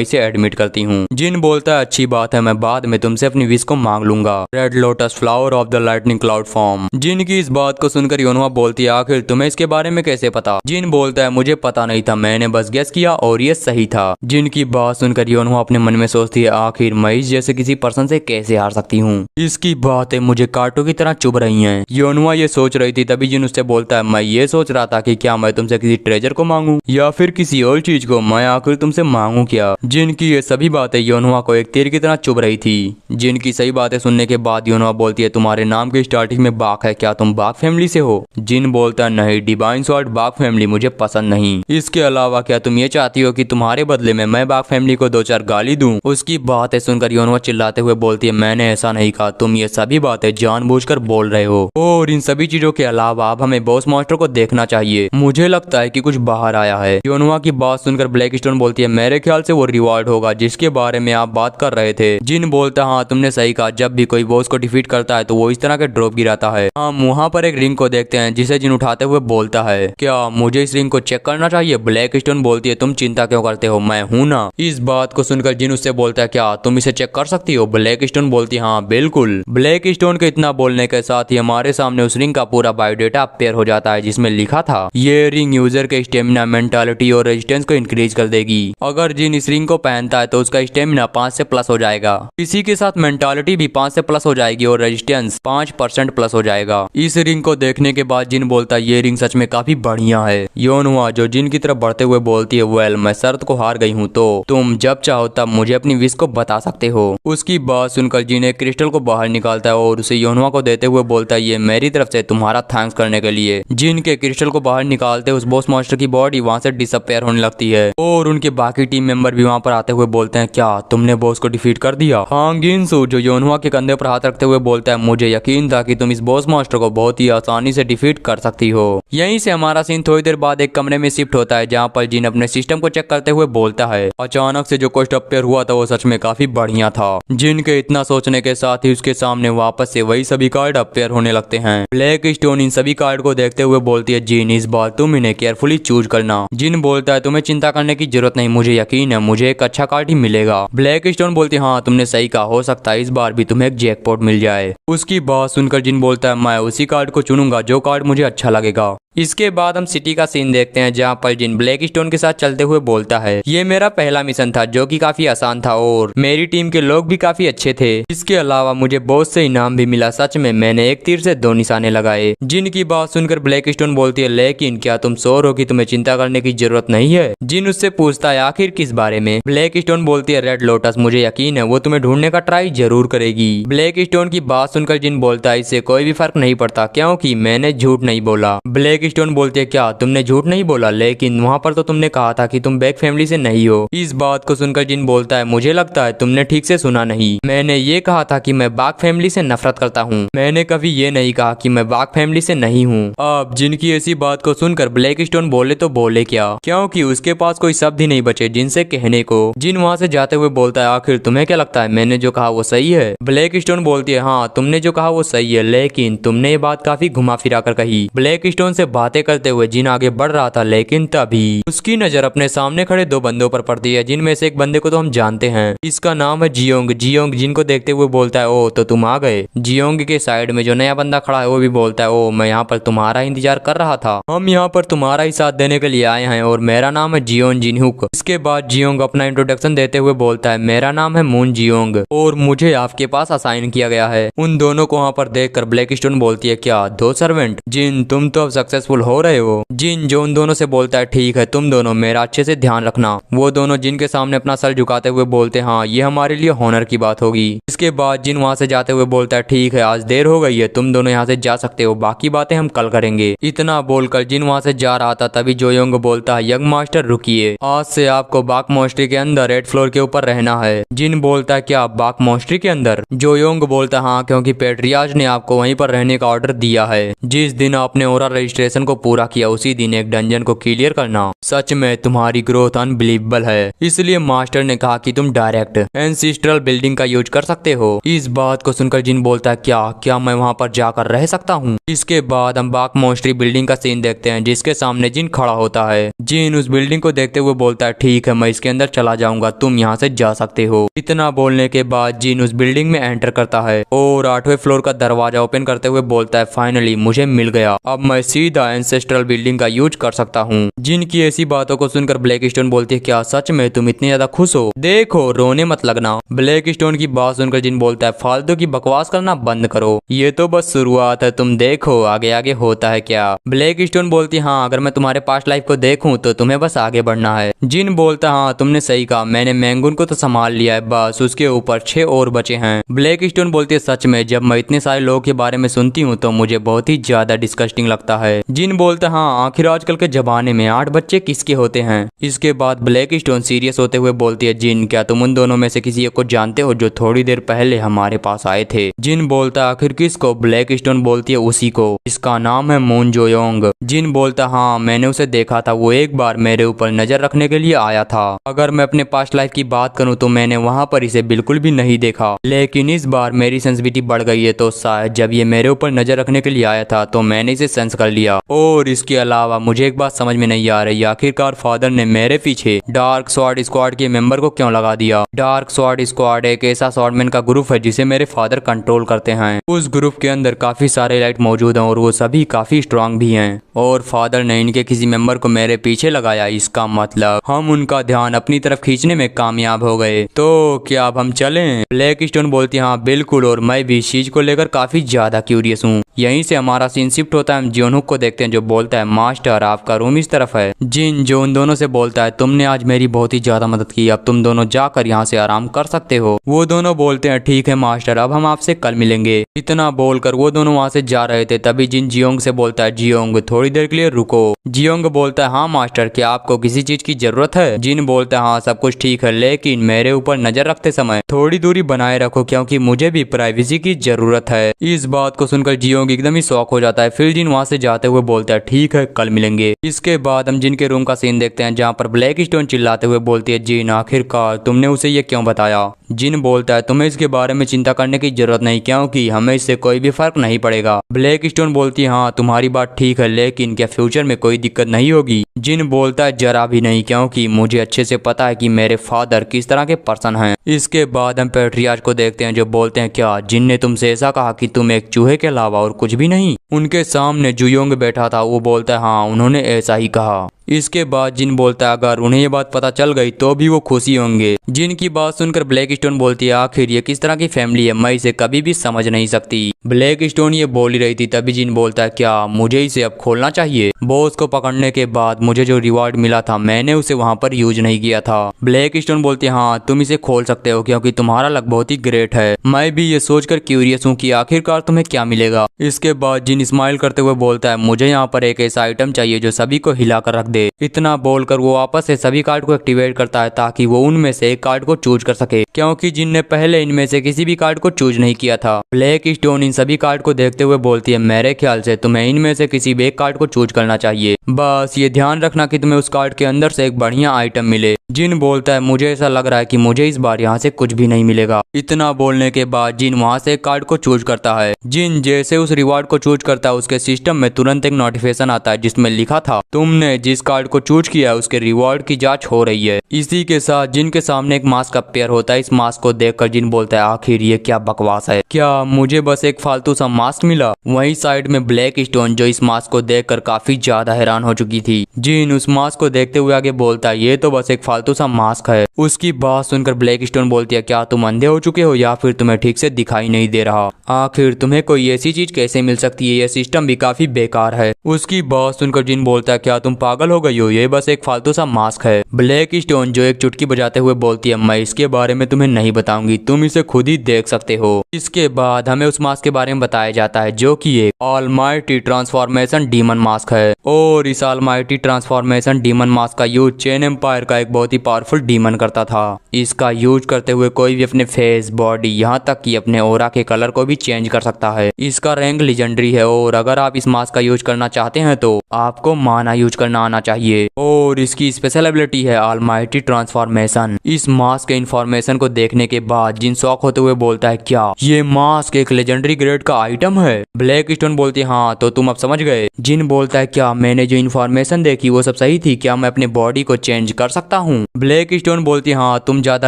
इसे एडमिट करती हूँ। जिन बोलता है अच्छी बात है मैं बाद में तुमसे अपनी विश को मांग लूंगा। Red lotus flower of the lightning cloud form. जिन की इस बात को सुनकर योनवा बोलती है आखिर तुम्हें इसके बारे में कैसे पता। जिन बोलता है मुझे पता नहीं था, मैंने बस गेस किया और ये सही था। जिन की बात सुनकर योनवा अपने मन में सोचती है आखिर मैं इस जैसे किसी पर्सन से कैसे हार सकती हूँ। इसकी बातें मुझे कांटों की तरह चुभ रही हैं। योनवा ये सोच रही थी तभी जिन उससे बोलता है मैं ये सोच रहा था कि क्या मैं तुमसे किसी ट्रेजर को मांगू या फिर किसी और चीज को, मैं आखिर तुमसे मांगू क्या। जिनकी ये सभी बातें योनवा को एक तीर की तरह चुभ रही थी। जिनकी सही बातें सुनने के बाद योनवा बोलती है तुम्हारे नाम की स्टार्टिंग में बाक है, क्या तुम बाक फैमिली से हो। जिन बोलता है नहीं, डिवाइन स्वॉर्ड बाक फैमिली मुझे पसंद नहीं। इसके अलावा क्या तुम ये चाहती हो कि तुम्हारे बदले में मैं बाक फैमिली को 2-4 गाली दूं। उसकी बातें सुनकर योनवा चिल्लाते हुए बोलती है मैंने ऐसा नहीं कहा, तुम ये सभी बातें जानबूझकर बोल रहे हो। और इन सभी चीजों के अलावा अब हमें बॉस मॉन्स्टर को देखना चाहिए, मुझे लगता है कि कुछ बाहर आया है। योनवा की बात सुनकर ब्लैकस्टोन बोलती है मेरे ख्याल से वो रिवॉर्ड होगा जिसके बारे में आप बात कर रहे थे। जिन बोलता हाँ तुमने सही कहा, जब भी कोई बॉस को डिफीट करता है तो वो इस तरह के ड्रॉप गिराता है। हम वहाँ पर एक रिंग को देखते हैं जिसे जिन उठाते हुए बोलता है क्या मुझे इस रिंग को चेक करना चाहिए। ब्लैकस्टोन बोलती है तुम चिंता क्यों करते हो, मैं हूं ना। इस बात को सुनकर जिन उससे बोलता है क्या तुम इसे चेक कर सकती हो। ब्लैकस्टोन बोलती है हाँ बिल्कुल। ब्लैकस्टोन के इतना बोलने के साथ ही हमारे सामने उस रिंग का पूरा बायोडेटा अपेयर हो जाता है जिसमें लिखा था ये रिंग यूजर के स्टेमिना, मेंटालिटी और रेजिस्टेंस को इंक्रीज कर देगी। अगर जिन इस रिंग को पहनता है तो उसका स्टेमिना 5 से प्लस हो जाएगा, इसी के साथ मेंटालिटी भी 5 से प्लस हो जाएगी और रेजिस्टेंस 5% प्लस हो जाएगा। इस रिंग को देखने के बाद जिन बोलता है ये रिंग सच में काफी बढ़िया है। योनवा जो जिन की तरफ बढ़ते हुए बोलती है वेल मैं शर्त को हार गई हूँ तो तुम जब चाहो तब मुझे अपनी विश को बता सकते हो। उसकी बात सुनकर जिन एक क्रिस्टल को बाहर निकालता है और उसे योनवा को देते हुए बोलता है ये मेरी तरफ से तुम्हारा थैंक्स करने के लिए। जिन के क्रिस्टल को बाहर निकालते उस बॉस मॉन्स्टर की बॉडी वहाँ से डिसअपेयर होने लगती है और उनके बाकी टीम मेंबर भी वहाँ पर आते हुए बोलते हैं क्या तुमने बॉस को डिफीट कर दिया। हांगिनसू जो योनवा के कंधे पर हाथ रखते हुए बोलता है मुझे यकीन था कि तुम इस बॉस मॉन्स्टर को बहुत ही आसानी से डिफीट कर सकती हो। यहीं से हमारा सीन थोड़ी देर बाद एक कमरे में शिफ्ट होता है जहाँ पर जिन अपने सिस्टम को चेक करते हुए बोलता है अचानक से जो कोस्ट अपेयर हुआ था वो सच में काफी बढ़िया था। जिन के इतना सोचने के साथ ही उसके सामने वापस से वही सभी कार्ड अपेयर होने लगते हैं। ब्लैकस्टोन इन सभी कार्ड को देखते हुए बोलती है जिन इस बार तुम इन्हें केयरफुली चूज करना। जिन बोलता है तुम्हें चिंता करने की जरूरत नहीं, मुझे यकीन है मुझे एक अच्छा कार्ड ही मिलेगा। ब्लैकस्टोन बोलती है हाँ तुमने सही कहा, हो सकता है इस बार भी तुम्हें एक जैकपॉट मिल जाए। उसकी बात सुनकर जिन बोलता है मैं उसी कार्ड को चुनूंगा जो कार्ड मुझे अच्छा लगेगा। इसके बाद हम सिटी का सीन देखते हैं जहाँ पर जिन ब्लैकस्टोन के साथ चलते हुए बोलता है ये मेरा पहला मिशन था जो कि काफी आसान था और मेरी टीम के लोग भी काफी अच्छे थे। इसके अलावा मुझे बहुत से इनाम भी मिला, सच में मैंने एक तीर से 2 निशाने लगाए। जिन की बात सुनकर ब्लैकस्टोन बोलती है लेकिन क्या तुम श्योर हो कि तुम्हें चिंता करने की जरूरत नहीं है। जिन उससे पूछता है आखिर किस बारे में। ब्लैकस्टोन बोलती है रेड लोटस, मुझे यकीन है वो तुम्हें ढूंढने का ट्राई जरूर करेगी। ब्लैकस्टोन की बात सुनकर जिन बोलता है इससे कोई भी फर्क नहीं पड़ता क्योंकि मैंने झूठ नहीं बोला। ब्लैकस्टोन बोलती है क्या तुमने झूठ नहीं बोला, लेकिन वहाँ पर तो तुमने कहा था कि तुम बैक फैमिली से नहीं हो। इस बात को सुनकर जिन बोलता है मुझे लगता है तुमने ठीक से सुना नहीं, मैंने ये कहा था कि मैं बाग फैमिली से नफरत करता हूँ, मैंने कभी ये नहीं कहा कि मैं बाग फैमिली से नहीं हूँ। अब जिनकी ऐसी बात को सुनकर ब्लैकस्टोन बोले तो बोले क्या, क्योंकि उसके पास कोई शब्द ही नहीं बचे जिनसे कहने को। जिन वहाँ से जाते हुए बोलता है आखिर तुम्हें क्या लगता है मैंने जो कहा वो सही है। ब्लैकस्टोन बोलती है हाँ तुमने जो कहा वो सही है, लेकिन तुमने ये बात काफी घुमा फिरा कर कही। ब्लैकस्टोन से बातें करते हुए जिन आगे बढ़ रहा था लेकिन तभी उसकी नजर अपने सामने खड़े 2 बंदों पर पड़ती है जिनमें से एक बंदे को तो हम जानते हैं, इसका नाम है जियोंग। जियोंग जिनको देखते हुए बोलता है ओ तो तुम आ गए। जियोंग के साइड में जो नया बंदा खड़ा है वो भी बोलता है ओ मैं यहाँ पर तुम्हारा इंतजार कर रहा था, हम यहाँ पर तुम्हारा ही साथ देने के लिए आए हैं और मेरा नाम है जियोन जिनहुक। इसके बाद जियोंग अपना इंट्रोडक्शन देते हुए बोलता है मेरा नाम है मून जियोंग और मुझे आपके पास असाइन किया गया है। उन दोनों को वहाँ पर देख कर ब्लैकस्टोन बोलती है क्या 2 सर्वेंट। जिन तुम तो अब सक्सेस सक्सेसफुल हो रहे हो। जिन जो उन दोनों से बोलता है ठीक है, तुम दोनों मेरा अच्छे से ध्यान रखना। वो दोनों जिन के सामने अपना सर झुकाते हुए बोलते हाँ ये हमारे लिए हॉनर की बात होगी। इसके बाद जिन वहाँ से जाते हुए बोलता है ठीक है आज देर हो गई है, तुम दोनों यहाँ से जा सकते हो, बाकी बातें हम कल करेंगे। इतना बोलकर जिन वहाँ से जा रहा था तभी जोयोंग बोलता है यंग मास्टर रुकिए, आज से आपको बाक मॉन्स्ट्री के अंदर रेड फ्लोर के ऊपर रहना है। जिन बोलता है क्या बाक मॉन्स्ट्री के अंदर? जोयोंग बोलता हाँ क्योंकि पेट्रियाज ने आपको वहीं पर रहने का ऑर्डर दिया है। जिस दिन आपने ओरा रजिस्ट्रेशन को पूरा किया उसी दिन एक डंजन को क्लियर करना। सच में तुम्हारी ग्रोथ अनबिलीवेबल है, इसलिए मास्टर ने कहा कि तुम डायरेक्ट एंसिस्ट्रल बिल्डिंग का यूज कर सकते हो। इस बात को सुनकर जिन बोलता है क्या मैं वहाँ पर जाकर रह सकता हूँ? इसके बाद हम बाक मॉन्स्ट्री बिल्डिंग का सीन देखते हैं जिसके सामने जिन खड़ा होता है। जिन उस बिल्डिंग को देखते हुए बोलता है ठीक है मैं इसके अंदर चला जाऊंगा, तुम यहाँ से जा सकते हो। इतना बोलने के बाद जिन उस बिल्डिंग में एंटर करता है और 8वें फ्लोर का दरवाजा ओपन करते हुए बोलता है फाइनली मुझे मिल गया, अब मैं सीधा एंसेस्ट्रल बिल्डिंग का यूज कर सकता हूँ। जिनकी ऐसी बातों को सुनकर ब्लैक स्टोन बोलती है क्या सच में तुम इतने ज्यादा खुश हो? देखो रोने मत लगना। ब्लैक स्टोन की बात सुनकर जिन बोलता है फालतू की बकवास करना बंद करो, ये तो बस शुरुआत है, तुम देखो आगे आगे होता है क्या। ब्लैक स्टोन बोलती हाँ अगर मैं तुम्हारे पास्ट लाइफ को देखूं तो तुम्हें बस आगे बढ़ना है। जिन बोलता हाँ तुमने सही कहा, मैंने मैंगुन को तो संभाल लिया है, बस उसके ऊपर 6 और बचे हैं। ब्लैक स्टोन बोलती है सच में जब मैं इतने सारे लोगों के बारे में सुनती हूँ तो मुझे बहुत ही ज्यादा डिस्कस्टिंग लगता है। जिन बोलता हाँ आखिर आजकल के जमाने में 8 बच्चे किसके होते हैं? इसके बाद ब्लैक स्टोन सीरियस होते हुए बोलती है जिन क्या तुम उन दोनों में से किसी एक को जानते हो जो थोड़ी देर पहले हमारे पास आए थे? जिन बोलता आखिर किसको? ब्लैक स्टोन बोलती है उसी को, इसका नाम है मून जोयोंग। जिन बोलता हाँ मैंने उसे देखा था, वो एक बार मेरे ऊपर नजर रखने के लिए आया था। अगर मैं अपने पास्ट लाइफ की बात करूं तो मैंने वहां पर इसे बिल्कुल भी नहीं देखा, लेकिन इस बार मेरी सेंसिटिविटी बढ़ गई है तो शायद जब ये मेरे ऊपर नजर रखने के लिए आया था तो मैंने इसे सेंस कर लिया। और इसके अलावा मुझे एक बात समझ में नहीं आ रही, आखिरकार फादर ने मेरे पीछे डार्क स्वॉर्ड स्क्वाड के मेंबर को क्यों लगा दिया? डार्क स्वॉर्ड स्क्वाड एक ऐसा स्वॉर्डमैन का ग्रुप है जिसे मेरे फादर कंट्रोल करते हैं। उस ग्रुप के अंदर काफी सारे एलाइट मौजूद हैं और वो सभी काफी स्ट्रांग भी हैं, और फादर ने इनके किसी मेंबर को मेरे पीछे लगाया, इसका मतलब हम उनका ध्यान अपनी तरफ खींचने में कामयाब हो गए। तो क्या अब हम चलें? ब्लैक स्टोन बोलती है हाँ बिल्कुल, और मैं भी इस चीज को लेकर काफी ज्यादा क्यूरियस हूँ। यहीं से हमारा सीन शिफ्ट होता है, हम जियोनहुक को देखते हैं जो बोलता है मास्टर आपका रूम इस तरफ है। जिन जो उन दोनों से बोलता है तुमने आज मेरी बहुत ही ज्यादा मदद की, अब तुम दोनों जाकर यहाँ से आराम कर सकते हो। वो दोनों बोलते हैं ठीक है मास्टर, अब हम आपसे कल मिलेंगे। इतना बोलकर वो दोनों वहाँ से जा रहे थे तभी जिन जियोंग से बोलता है जियोंग थोड़ी देर के लिए रुको। जियोंग बोलता है हाँ मास्टर, क्या आपको किसी चीज की जरूरत है? जिन बोलता है हाँ सब कुछ ठीक है, लेकिन मेरे ऊपर नजर रखते समय थोड़ी दूरी बनाए रखो क्योंकि मुझे भी प्राइवेसी की जरूरत है। इस बात को सुनकर जियोंग एकदम ही शॉक हो जाता है। फिर जिन वहाँ से जाते हुए बोलता है ठीक है कल मिलेंगे। इसके बाद हम जिन के रूम का सीन देखते हैं जहाँ पर ब्लैक स्टोन चिल्लाते हुए बोलती है जिन आखिरकार तुमने उसे ये क्यों बताया? जिन बोलता है तुम्हें इसके बारे में चिंता करने की जरूरत नहीं क्योंकि हमें इससे कोई भी फर्क नहीं पड़ेगा। ब्लैक स्टोन बोलती है हाँ तुम्हारी बात ठीक है, लेकिन क्या फ्यूचर में कोई दिक्कत नहीं होगी? जिन बोलता है जरा भी नहीं, क्योंकि मुझे अच्छे से पता है कि मेरे फादर किस तरह के पर्सन हैं। इसके बाद हम पेट्रियार्च को देखते हैं जो बोलते हैं क्या जिन ने तुमसे ऐसा कहा कि तुम एक चूहे के अलावा और कुछ भी नहीं? उनके सामने जुयोंग बैठा था, वो बोलता है हाँ उन्होंने ऐसा ही कहा। इसके बाद जिन बोलता है अगर उन्हें ये बात पता चल गई तो भी वो खुशी होंगे। जिन की बात सुनकर ब्लैक स्टोन बोलती है आखिर ये किस तरह की फैमिली है, मैं इसे कभी भी समझ नहीं सकती। ब्लैक स्टोन ये बोल ही रही थी तभी जिन बोलता है क्या मुझे इसे अब खोलना चाहिए? बॉस को पकड़ने के बाद मुझे जो रिवॉर्ड मिला था मैंने उसे वहाँ पर यूज नहीं किया था। ब्लैक स्टोन बोलती है हाँ तुम इसे खोल सकते हो क्योंकि तुम्हारा लक बहुत ही ग्रेट है। मैं भी ये सोचकर क्यूरियस हूँ कि आखिरकार तुम्हें क्या मिलेगा। इसके बाद जिन स्माइल करते हुए बोलता है मुझे यहाँ पर एक ऐसा आइटम चाहिए जो सभी को हिला कर रख दे। इतना बोलकर वो वापस से सभी कार्ड को एक्टिवेट करता है ताकि वो उनमें से एक कार्ड को चूज कर सके, क्योंकि जिन ने पहले इनमें से किसी भी कार्ड को चूज नहीं किया था। ब्लैक स्टोन इन सभी कार्ड को देखते हुए बोलती है मेरे ख्याल से तुम्हें इनमें से किसी भी एक कार्ड को चूज करना चाहिए, बस ये ध्यान रखना कि तुम्हें उस कार्ड के अंदर से एक बढ़िया आइटम मिले। जिन बोलता है मुझे ऐसा लग रहा है कि मुझे इस बार यहाँ से कुछ भी नहीं मिलेगा। इतना बोलने के बाद जिन वहाँ से एक कार्ड को चूज करता है। जिन जैसे उस रिवॉर्ड को चूज करता है उसके सिस्टम में तुरंत एक नोटिफिकेशन आता है जिसमें लिखा था तुमने जिस कार्ड को चूज किया है उसके रिवॉर्ड की जांच हो रही है। इसी के साथ जिन के सामने एक मास्क अपेयर होता है। इस मास्क को देखकर जिन बोलता है आखिर ये क्या बकवास है, क्या मुझे बस एक फालतू सा मास्क मिला। वहीं साइड में ब्लैक स्टोन जो इस मास्क को देखकर काफी ज्यादा हैरान हो चुकी थी। जिन उस मास्क को देखते हुए आगे बोलता है ये तो बस एक फालतू सा मास्क है। उसकी बात सुनकर ब्लैक स्टोन बोलती है क्या तुम अंधे हो चुके हो या फिर तुम्हें ठीक से दिखाई नहीं दे रहा, आखिर तुम्हें कोई ऐसी चीज कैसे मिल सकती है, ये सिस्टम भी काफी बेकार है। उसकी बात सुनकर जिन बोलता है क्या तुम पागल हो गई हो, ये बस एक फालतू सा मास्क है। ब्लैक स्टोन जो एक चुटकी बजाते हुए बोलती है मैं इसके बारे में तुम्हें नहीं बताऊंगी, तुम इसे खुद ही देख सकते हो। इसके बाद हमें उस मास्क के बारे में बताया जाता है जो कि एक ऑलमाइटी ट्रांसफॉर्मेशन डीमन मास्क है। और इस ऑलमाइटी ट्रांसफॉर्मेशन डीमन मास्क का यूज चेन एम्पायर का एक बहुत ही पावरफुल डीमन करता था। इसका यूज करते हुए कोई भी अपने फेस, बॉडी, यहाँ तक कि अपने ऑरा के कलर को भी चेंज कर सकता है। इसका रैंक लेजेंडरी है और अगर आप इस मास्क का यूज करना चाहते हैं तो आपको माना यूज करना आना चाहिए। और इसकी स्पेशल एबिलिटी है ऑलमाइटी ट्रांसफॉर्मेशन। इस मास्क के इंफॉर्मेशन को देखने के बाद जिन शॉक होते हुए बोलता है क्या ये मास्क एक लेजेंडरी ग्रेड का आइटम है। ब्लैक स्टोन बोलती है हाँ तो तुम अब समझ गए। जिन बोलता है क्या मैंने जो इन्फॉर्मेशन देखी वो सब सही थी, क्या मैं अपने बॉडी को चेंज कर सकता हूँ। ब्लैक स्टोन बोलती है हाँ तुम ज्यादा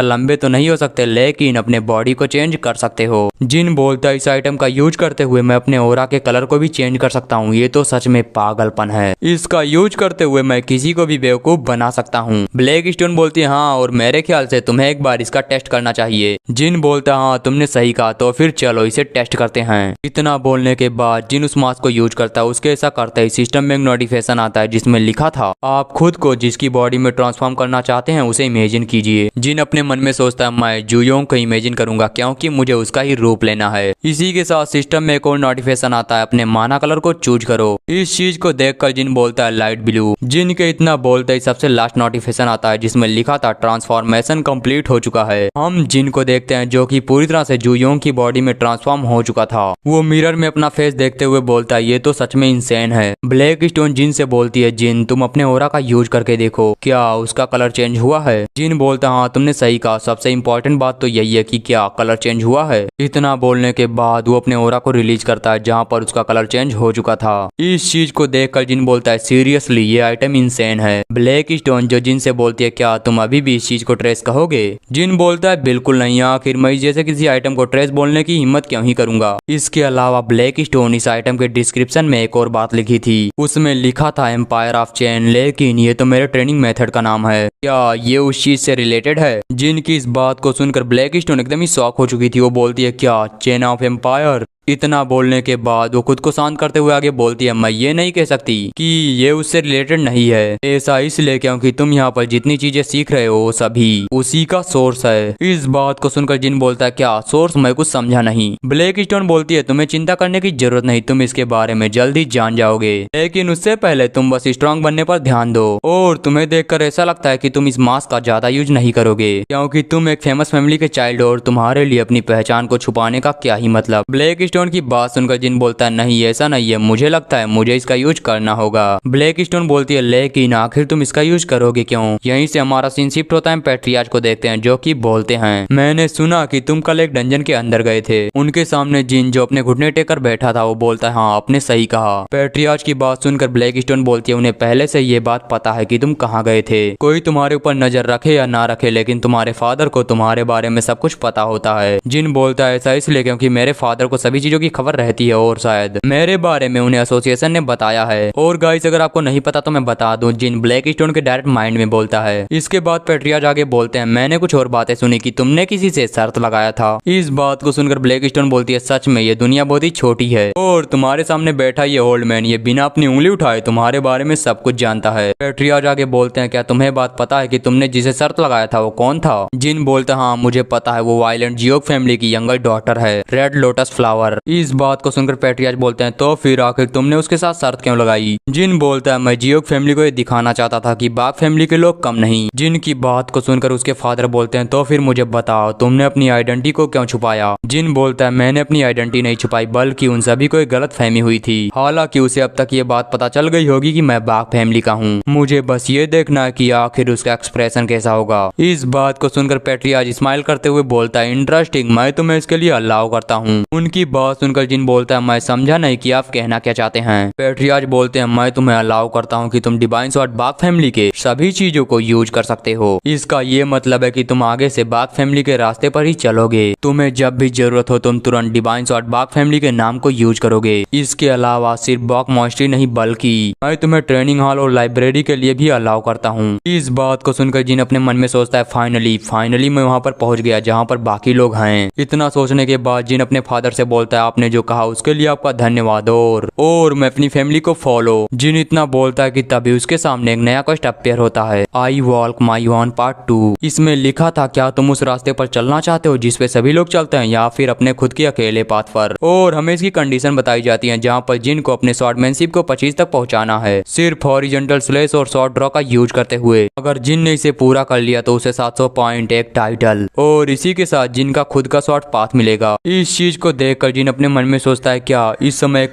लंबे तो नहीं हो सकते लेकिन अपने बॉडी को चेंज कर सकते हो। जिन बोलता है इस आइटम का यूज करते हुए मैं अपने ऑरा के कलर को भी चेंज कर सकता हूँ, ये तो सच में पागलपन है। इसका यूज करते हुए मैं किसी को भी बेवकूफ बना सकता हूँ। ब्लैक स्टोन बोलती है हाँ और मेरे ख्याल से तुम्हें एक बार इसका टेस्ट करना चाहिए। जिन बोलता हाँ तुमने सही कहा तो फिर चलो इसे टेस्ट करते हैं। इतना बोलने के बाद जिन उस मास्क को यूज करता है उसके ऐसा करते ही सिस्टम में एक नोटिफिकेशन आता है जिसमें लिखा था आप खुद को जिसकी बॉडी में ट्रांसफॉर्म करना चाहते हैं उसे इमेजिन कीजिए। जिन अपने मन में सोचता है मैं जुयोंग को इमेजिन करूंगा क्योंकि मुझे उसका ही रूप लेना है। इसी के साथ सिस्टम में एक और नोटिफिकेशन आता है अपने माना कलर को चूज करो। इस चीज को देखकर जिन बोलता है लाइट ब्लू। जिन के इतना बोलते ही सबसे लास्ट नोटिफिकेशन आता है जिसमें लिखा था ट्रांसफॉर्मेशन कंप्लीट हो चुका है। हम जिन को देखते हैं जो कि पूरी तरह से जुयोंग की बॉडी में ट्रांसफॉर्म हो चुका था। वो मिरर में अपना फेस देखते हुए बोलता है ये तो सच में इंसेन है। ब्लैक स्टोन जिन से बोलती है जिन तुम अपने ऑरा का यूज करके देखो क्या उसका कलर चेंज हुआ है। जिन बोलता हाँ तुमने सही कहा, सबसे इम्पोर्टेंट बात तो यही है कि क्या कलर चेंज हुआ है। इतना बोलने के बाद वो अपने ऑरा को रिलीज करता है जहाँ पर उसका कलर चेंज हो चुका था। इस चीज को देखकर जिन बोलता है सीरियसली ये आइटम इंसेन है। ब्लैक स्टोन जो जिन से बोलती है क्या तुम अभी भी इस चीज को ट्रेस कहोगे। जिन बोलता है बिल्कुल नहीं, आखिर मैं जैसे किसी आइटम को ट्रेस बोलने की हिम्मत क्यों ही करूंगा। इसके अलावा ब्लैक स्टोन इस आइटम के डिस्क्रिप्शन में एक और बात लिखी थी, उसमें लिखा था एम्पायर ऑफ चेन, लेकिन ये तो मेरे ट्रेनिंग मेथड का नाम है, क्या ये उस चीज से रिलेटेड है। जिनकी इस बात को सुनकर ब्लैक स्टोन एकदम ही शॉक हो चुकी थी। वो बोलती है क्या चेन ऑफ एम्पायर। इतना बोलने के बाद वो खुद को शांत करते हुए आगे बोलती है मैं ये नहीं कह सकती कि ये उससे रिलेटेड नहीं है। ऐसा इसलिए क्योंकि तुम यहाँ पर जितनी चीजें सीख रहे हो सभी उसी का सोर्स है। इस बात को सुनकर जिन बोलता है क्या सोर्स, मैं कुछ समझा नहीं। ब्लैक स्टोन बोलती है तुम्हें चिंता करने की जरूरत नहीं, तुम इसके बारे में जल्दी जान जाओगे, लेकिन उससे पहले तुम बस स्ट्रांग बनने पर ध्यान दो। और तुम्हें देखकर ऐसा लगता है कि तुम इस मास्क का ज्यादा यूज नहीं करोगे क्योंकि तुम एक फेमस फैमिली के चाइल्ड हो और तुम्हारे लिए अपनी पहचान को छुपाने का क्या ही मतलब। ब्लैक स्टोन की बात सुनकर जिन बोलता है नहीं ऐसा नहीं है, मुझे लगता है मुझे इसका यूज करना होगा। ब्लैक स्टोन बोलती है लेकिन आखिर तुम इसका यूज करोगे क्यों। यहीं से हमारा सीन शिफ्ट होता है, पैट्रियार्च को देखते हैं जो कि बोलते हैं मैंने सुना कि तुम कल एक डंजन के अंदर गए थे। उनके सामने जिन जो अपने घुटने टेकर बैठा था वो बोलता है हाँ आपने सही कहा। पैट्रियार्च की बात सुनकर ब्लैक स्टोन बोलती है उन्हें पहले से ये बात पता है कि तुम कहाँ गए थे। कोई तुम्हारे ऊपर नजर रखे या ना रखे लेकिन तुम्हारे फादर को तुम्हारे बारे में सब कुछ पता होता है। जिन बोलता है ऐसा इसलिए क्योंकि मेरे फादर को सभी चीजों की खबर रहती है और शायद मेरे बारे में उन्हें एसोसिएशन ने बताया है। और गाइस अगर आपको नहीं पता तो मैं बता दूं, जिन ब्लैक स्टोन के डायरेक्ट माइंड में बोलता है। इसके बाद पैट्रियार्च आगे बोलते हैं मैंने कुछ और बातें सुनी कि तुमने किसी से शर्त लगाया था। इस बात को सुनकर ब्लैक स्टोन बोलती है सच में ये दुनिया बहुत ही छोटी है और तुम्हारे सामने बैठा ये ओल्ड मैन ये बिना अपनी उंगली उठाए तुम्हारे बारे में सब कुछ जानता है। पैट्रियार्च आगे बोलते हैं क्या तुम्हें बात पता है कि तुमने जिसे शर्त लगाया था वो कौन था। जिन बोलता हाँ मुझे पता है, वो वायलेंट जियोग फैमिली की यंगर डॉटर है, रेड लोटस फ्लावर। इस बात को सुनकर पैट्रियार्च बोलते हैं तो फिर आखिर तुमने उसके साथ शर्त क्यों लगाई। जिन बोलता है मैं जियोग फैमिली को ये दिखाना चाहता था कि बाग फैमिली के लोग कम नहीं। जिन की बात को सुनकर उसके फादर बोलते हैं तो फिर मुझे बताओ तुमने अपनी आइडेंटिटी को क्यों छुपाया। जिन बोलता है मैंने अपनी आइडेंटिटी नहीं छुपाई बल्कि उन सभी को एक गलत फहमी हुई थी। हालांकि उसे अब तक ये बात पता चल गई होगी कि मैं बाग फैमिली का हूँ। मुझे बस ये देखना है कि आखिर उसका एक्सप्रेशन कैसा होगा। इस बात को सुनकर पेट्रियाज स्माइल करते हुए बोलता है, इंटरेस्टिंग, मैं तुम्हें इसके लिए अलाउ करता हूँ। उनकी बात सुनकर जिन बोलता है, मैं समझा नहीं कि आप कहना क्या चाहते हैं। पेट्रियाज बोलते हैं, मैं तुम्हें अलाउ करता हूँ कि तुम डिवाइन स्वॉर्ड बाग फैमिली के सभी चीजों को यूज कर सकते हो। इसका ये मतलब है कि तुम आगे से बाग फैमिली के रास्ते पर ही चलोगे। तुम्हें जब भी जरूरत हो तुम तुरंत डिवाइन स्वॉर्ड बाग फैमिली के नाम को यूज करोगे। इसके अलावा सिर्फ बॉक मॉन्स्ट्री नहीं बल्कि मैं तुम्हें ट्रेनिंग हॉल और लाइब्रेरी के लिए भी अलाउ करता हूँ। इस बात को सुनकर जिन अपने मन में सोचता है, फाइनली मैं वहाँ पर पहुँच गया जहाँ पर बाकी लोग हैं। इतना सोचने के बाद जिन अपने फादर से बोलता है, आपने जो कहा उसके लिए आपका धन्यवाद और मैं अपनी फैमिली को फॉलो। जिन इतना बोलता है कि तभी उसके सामने एक नया क्वेस्ट अपीयर होता है, I walk my own part 2। इसमें लिखा था, क्या तुम उस रास्ते पर चलना चाहते हो जिस पे सभी लोग चलते हैं या फिर अपने खुद के अकेले पाथ पर। और हमें इसकी कंडीशन बताई जाती है जहाँ पर जिन को अपने स्वॉर्डमैनशिप को 25 तक पहुँचाना है, सिर्फ हॉरिजॉन्टल स्लैश और शॉर्ट ड्रॉ का यूज करते हुए। अगर जिन ने इसे पूरा कर लिया तो उसे 700 पॉइंट, एक टाइटल और इसी के साथ जिन का खुद का शॉर्ट पाथ मिलेगा। इस चीज को देखकर जिन अपने मन में सोचता है, क्या इस समय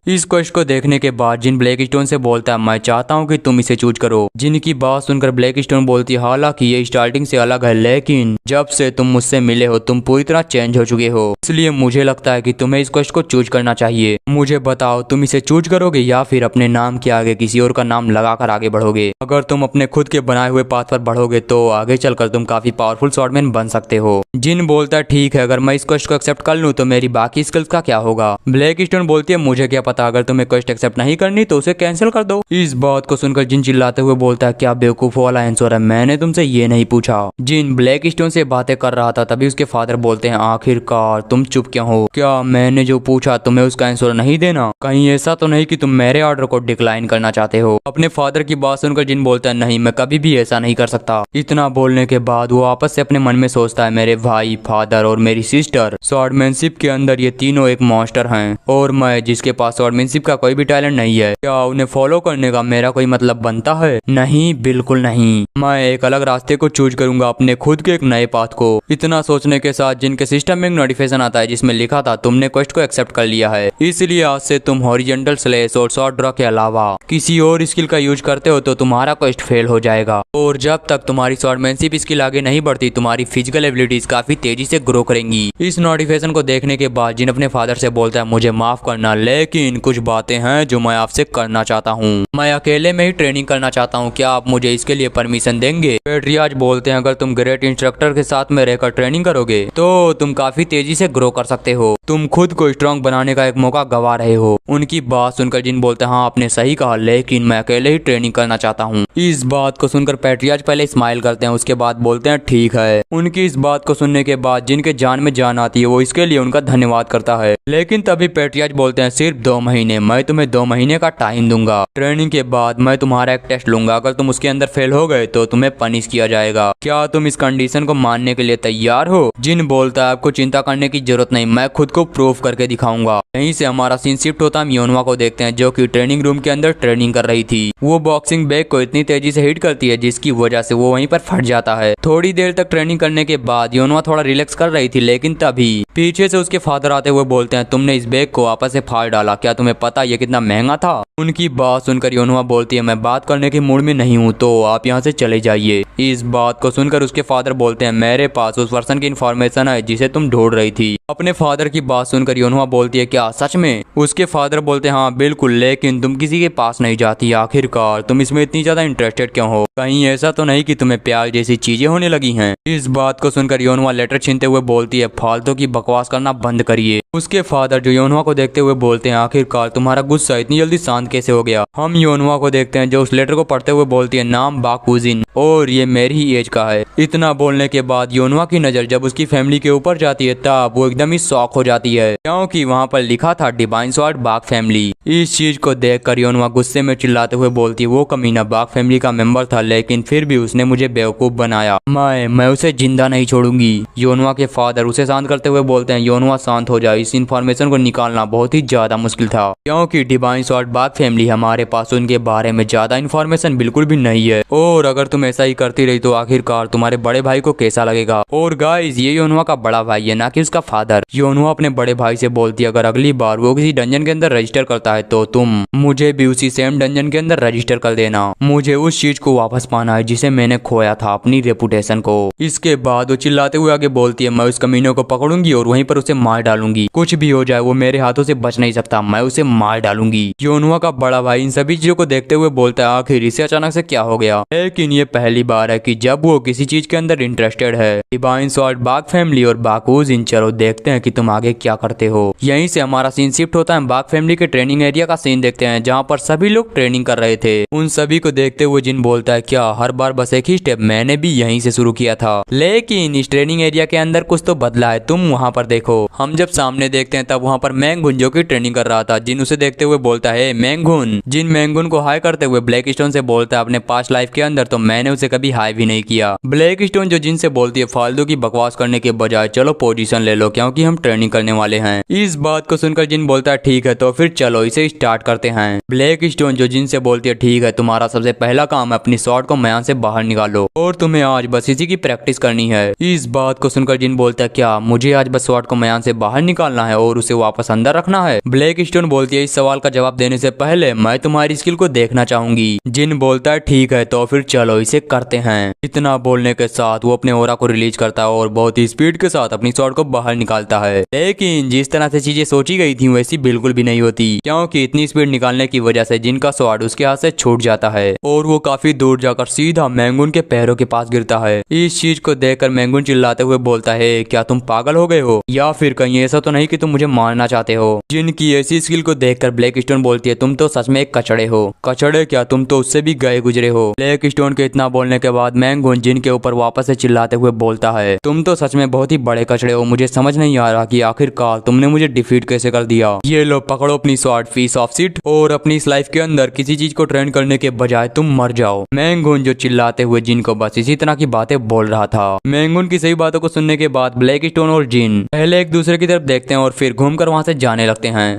इस क्वेस्ट को देखने के बाद जिन ब्लैक स्टोन से बोलता है, मैं चाहता हूँ कि तुम इसे चूज करो। जिनकी बात सुनकर ब्लैक स्टोन बोलती है, हालांकि ये स्टार्टिंग से अलग है लेकिन जब से तुम मुझसे मिले हो तुम पूरी तरह चेंज हो चुके हो, इसलिए मुझे लगता है कि तुम्हें इस क्वेस्ट को चूज करना चाहिए। मुझे बताओ तुम इसे चूज करोगे या फिर अपने नाम के आगे किसी और का नाम लगाकर आगे बढ़ोगे। अगर तुम अपने खुद के बनाए हुए पाथ पर बढ़ोगे तो आगे चलकर तुम काफी पावरफुल स्वॉर्डमैन बन सकते हो। जिन बोलता है, ठीक है, अगर मैं इस क्वेस्ट को एक्सेप्ट कर लूँ तो मेरी बाकी स्किल्स का क्या होगा। ब्लैक स्टोन बोलती है, मुझे क्या पता, अगर तुम्हें क्वेस्ट एक्सेप्ट नहीं करनी तो उसे कैंसिल कर दो। इस बात को सुनकर जिन चिल्लाते हुए बोलता है, क्या बेवकूफ वाला आंसर है, मैंने तुमसे ये नहीं पूछा। जिन ब्लैक स्टोन से बातें कर रहा था तभी उसके फादर बोलते हैं, आखिरकार तुम चुप क्यों हो, क्या मैंने जो पूछा तुम्हें उसका आंसर नहीं देना, कहीं ऐसा तो नहीं कि तुम मेरे ऑर्डर को डिक्लाइन करना चाहते हो। अपने फादर की बात सुनकर जिन बोलता है, नहीं, मैं कभी भी ऐसा नहीं कर सकता। इतना बोलने के बाद वो आपस से अपने मन में सोचता है, मेरे भाई, फादर और मेरी सिस्टर स्वॉर्डमैनशिप के अंदर ये तीनों एक मॉन्स्टर हैं और मैं जिसके पास स्वॉर्डमैनशिप का कोई भी टैलेंट नहीं है, क्या उन्हें फॉलो करने का मेरा कोई मतलब बनता है? नहीं, बिल्कुल नहीं। मैं एक अलग रास्ते को चूज करूंगा, अपने खुद के एक नए पाथ को। इतना सोचने के साथ जिनके सिस्टम में एक नोटिफिकेशन आता है जिसमें लिखा था, तुमने क्वेस्ट को एक्सेप्ट कर लिया है, इसलिए आज से तुम हॉरिजॉन्टल स्लैश और शॉर्ट ड्रॉ के अलावा किसी और स्किल का यूज करते हो तो तुम्हारा क्वेस्ट फेल हो जाएगा और जब तक तुम्हारी स्वॉर्डमैनशिप स्किल आगे नहीं बढ़ती तुम्हारी फिजिकल एबिलिटीज काफी तेजी से ग्रो करेंगी। इस नोटिफिकेशन को देखने के बाद जिन अपने फादर से बोलता है, मुझे माफ करना लेकिन कुछ बातें हैं जो मैं आपसे करना चाहता हूँ। मैं अकेले में ही ट्रेनिंग करना चाहता हूँ, क्या आप मुझे इसके लिए परमिशन देंगे? पेट्रियाज बोलते हैं, अगर तुम ग्रेट इंस्ट्रक्टर के साथ में रहकर ट्रेनिंग करोगे तो तुम काफी तेजी से ग्रो कर सकते हो, तुम खुद को स्ट्रॉन्ग बनाने का एक मौका गवा रहे हो। उनकी बात सुनकर जिन बोलते हैं, हाँ आपने सही कहा लेकिन मैं अकेले ही ट्रेनिंग करना चाहता हूँ। इस बात को सुनकर पेट्रियाज पहले स्माइल करते हैं, उसके बाद बोलते हैं ठीक है। उनकी इस बात को सुनने के बाद जिनके जान में जान आती है वो इसके लिए उनका धन्यवाद करता है, लेकिन तभी पेट्रियाज बोलते हैं, सिर्फ 2 महीने, मैं तुम्हें 2 महीने का टाइम दूंगा। ट्रेनिंग के बाद मैं तुम्हारा एक टेस्ट लूंगा, अगर तुम उसके अंदर फेल हो गए तो तुम्हें पनिश किया जाएगा। क्या तुम इस कंडीशन को मानने के लिए तैयार हो? जिन बोलता है, आपको चिंता करने की जरूरत नहीं, मैं खुद को प्रूव करके दिखाऊंगा। यहीं से हमारा सीन शिफ्ट होता है योनवा को देखते हैं जो कि ट्रेनिंग रूम के अंदर ट्रेनिंग कर रही थी। वो बॉक्सिंग बैग को इतनी तेजी से हिट करती है जिसकी वजह से वो वहीं पर फट जाता है। थोड़ी देर तक ट्रेनिंग करने के बाद योनवा थोड़ा रिलैक्स कर रही थी लेकिन तभी पीछे से उसके फादर आते हुए बोलते हैं, तुमने इस बैग को आपस से फाड़ डाला, क्या तुम्हें पता ये कितना महंगा था? उनकी बात सुनकर योनवा बोलती है, मैं बात करने के मूड में नहीं हूँ तो आप यहाँ से चले जाइए। इस बात को सुनकर उसके फादर बोलते हैं, मेरे पास उस पर्सन की इन्फॉर्मेशन है जिसे तुम ढूंढ रही थी। अपने फादर की बात सुनकर योनवा बोलती है, क्या सच में? उसके फादर बोलते हैं, हाँ बिल्कुल, लेकिन तुम किसी के पास नहीं जाती, आखिरकार तुम इसमें इतनी ज्यादा इंटरेस्टेड क्यों हो? कहीं ऐसा तो नहीं कि तुम्हें प्यार जैसी चीजें होने लगी हैं? इस बात को सुनकर योनवा लेटर छीनते हुए बोलती है, फालतू की बकवास करना बंद करिए। उसके फादर जो योनवा को देखते हुए बोलते हैं, आखिरकार तुम्हारा गुस्सा इतनी जल्दी शांत कैसे हो गया? हम योनवा को देखते हैं जो उस लेटर को पढ़ते हुए बोलती है, नाम बाकुजिन और ये मेरी ही एज का है। इतना बोलने के बाद योनवा की नजर जब उसकी फैमिली के ऊपर जाती है तब वो एकदम ही शॉक हो जाती है क्योंकि वहाँ पर लिखा था डिवाइन स्वॉर्ड बाग फैमिली। इस चीज को देखकर योनवा गुस्से में चिल्लाते हुए बोलती है, वो कमीना बाग फैमिली का मेंबर था लेकिन फिर भी उसने मुझे बेवकूफ बनाया, मैं उसे जिंदा नहीं छोड़ूंगी। योनवा के फादर उसे शांत करते हुए बोलते हैं, योनवा शांत हो जाए, इस इन्फॉर्मेशन को निकालना बहुत ही ज्यादा मुश्किल था क्योंकि डिवाइन स्वॉर्ड बाग फैमिली, हमारे पास उनके बारे में ज्यादा इन्फॉर्मेशन बिल्कुल भी नहीं है, और अगर तुम ऐसा ही करती रही तो आखिरकार तुम्हारे बड़े भाई को कैसा लगेगा। और गाइस, ये योनहुआ का बड़ा भाई है, ना कि उसका फादर। योनहुआ अपने बड़े भाई से बोलती है अगर अगली बार वो किसी डंजन के अंदर रजिस्टर करता है तो तुम मुझे भी उसी सेम डंजन के अंदर रजिस्टर कर देना। मुझे उस चीज को वापस पाना है जिसे मैंने खोया था, अपनी रेपुटेशन को। इसके बाद वो चिल्लाते हुए आगे बोलती है मैं उस कमीने को पकड़ूंगी और वहीं पर उसे मार डालूंगी। कुछ भी हो जाए वो मेरे हाथों से बच नहीं सकता, मैं उसे मार डालूंगी। योनहुआ का बड़ा भाई इन सभी चीजों को देखते हुए बोलता है आखिर इसे अचानक से क्या हो गया। लेकिन ये पहली बार है कि जब वो किसी चीज के अंदर इंटरेस्टेड है। डिवाइन स्वॉर्ड बाग फैमिली और बाकुजिन, चलो देखते हैं कि तुम आगे क्या करते हो। यहीं से हमारा सीन शिफ्ट होता है बाग फैमिली के ट्रेनिंग एरिया का सीन देखते हैं, जहाँ पर सभी लोग ट्रेनिंग कर रहे थे। उन सभी को देखते हुए जिन बोलता है क्या हर बार बस एक ही स्टेप, मैंने भी यहीं से शुरू किया था, लेकिन इस ट्रेनिंग एरिया के अंदर कुछ तो बदला है, तुम वहाँ पर देखो। हम जब सामने देखते हैं तब वहाँ पर मैंगुन जो की ट्रेनिंग कर रहा था। जिन उसे देखते हुए बोलता है मैंगुन। जिन मैंगुन को हाई करते हुए ब्लैक स्टोन से बोलता है अपने पास्ट लाइफ के अंदर तो मैंने उसे कभी हाई भी नहीं किया। ब्लैक स्टोन जो जिन से बोलती है फालतू की बकवास करने के बजाय चलो पोजीशन ले लो क्योंकि हम ट्रेनिंग करने वाले हैं। इस बात को सुनकर जिन बोलता है ठीक है तो फिर चलो इसे स्टार्ट करते हैं। ब्लैक स्टोन जो जिन से बोलती है ठीक है, तुम्हारा सबसे पहला काम है अपनी शॉट को मैदान से बाहर निकालो और तुम्हें आज बस इसी की प्रैक्टिस करनी है। इस बात को सुनकर जिन बोलता है क्या मुझे आज बस शॉट को मैदान से बाहर निकालना है और उसे वापस अंदर रखना है। ब्लैक स्टोन बोलती है इस सवाल का जवाब देने से पहले मैं तुम्हारी स्किल को देखना चाहूंगी। जिन बोलता है ठीक है तो फिर चलो इसे करते हैं। इतना बोलने के साथ वो अपने ओरा को रिलीज करता है और बहुत ही स्पीड के साथ अपनी शॉट को बाहर निकालता है। लेकिन जिस तरह से चीजें सोची गई थी वैसी बिल्कुल भी नहीं होती, क्योंकि इतनी स्पीड निकालने की वजह से जिनका शॉट उसके हाथ से छूट जाता है और वो काफी दूर जाकर सीधा मैंगुन के पैरों के पास गिरता है। इस चीज को देखकर मैंगुन चिल्लाते हुए बोलता है क्या तुम पागल हो गए हो या फिर कहीं ऐसा तो नहीं कि तुम मुझे मारना चाहते हो। जिनकी ऐसी स्किल को देखकर ब्लैक स्टोन बोलती है तुम तो सच में एक कचड़े हो। कचड़े क्या, तुम तो उससे भी गए गुजरे हो। ब्लैक स्टोन के इतना बोलने के बाद मैंगुन जिन के ऊपर वापस से चिल्लाते हुए बोलता है तुम तो सच में बहुत ही बड़े कचड़े हो। मुझे समझ नहीं आ रहा कि आखिरकार तुमने मुझे डिफीट कैसे कर दिया। ये लो पकड़ो अपनी शॉर्ट फीस ऑफ सीट और अपनी इस लाइफ के अंदर किसी चीज को ट्रेन करने के बजाय तुम मर जाओ। मैंगुन जो चिल्लाते हुए जिन को बस इसी तरह की बातें बोल रहा था। मैंगुन की सही बातों को सुनने के बाद ब्लैक स्टोन और जिन पहले एक दूसरे की तरफ देखते हैं और फिर घूमकर वहां से जाने लगते हैं।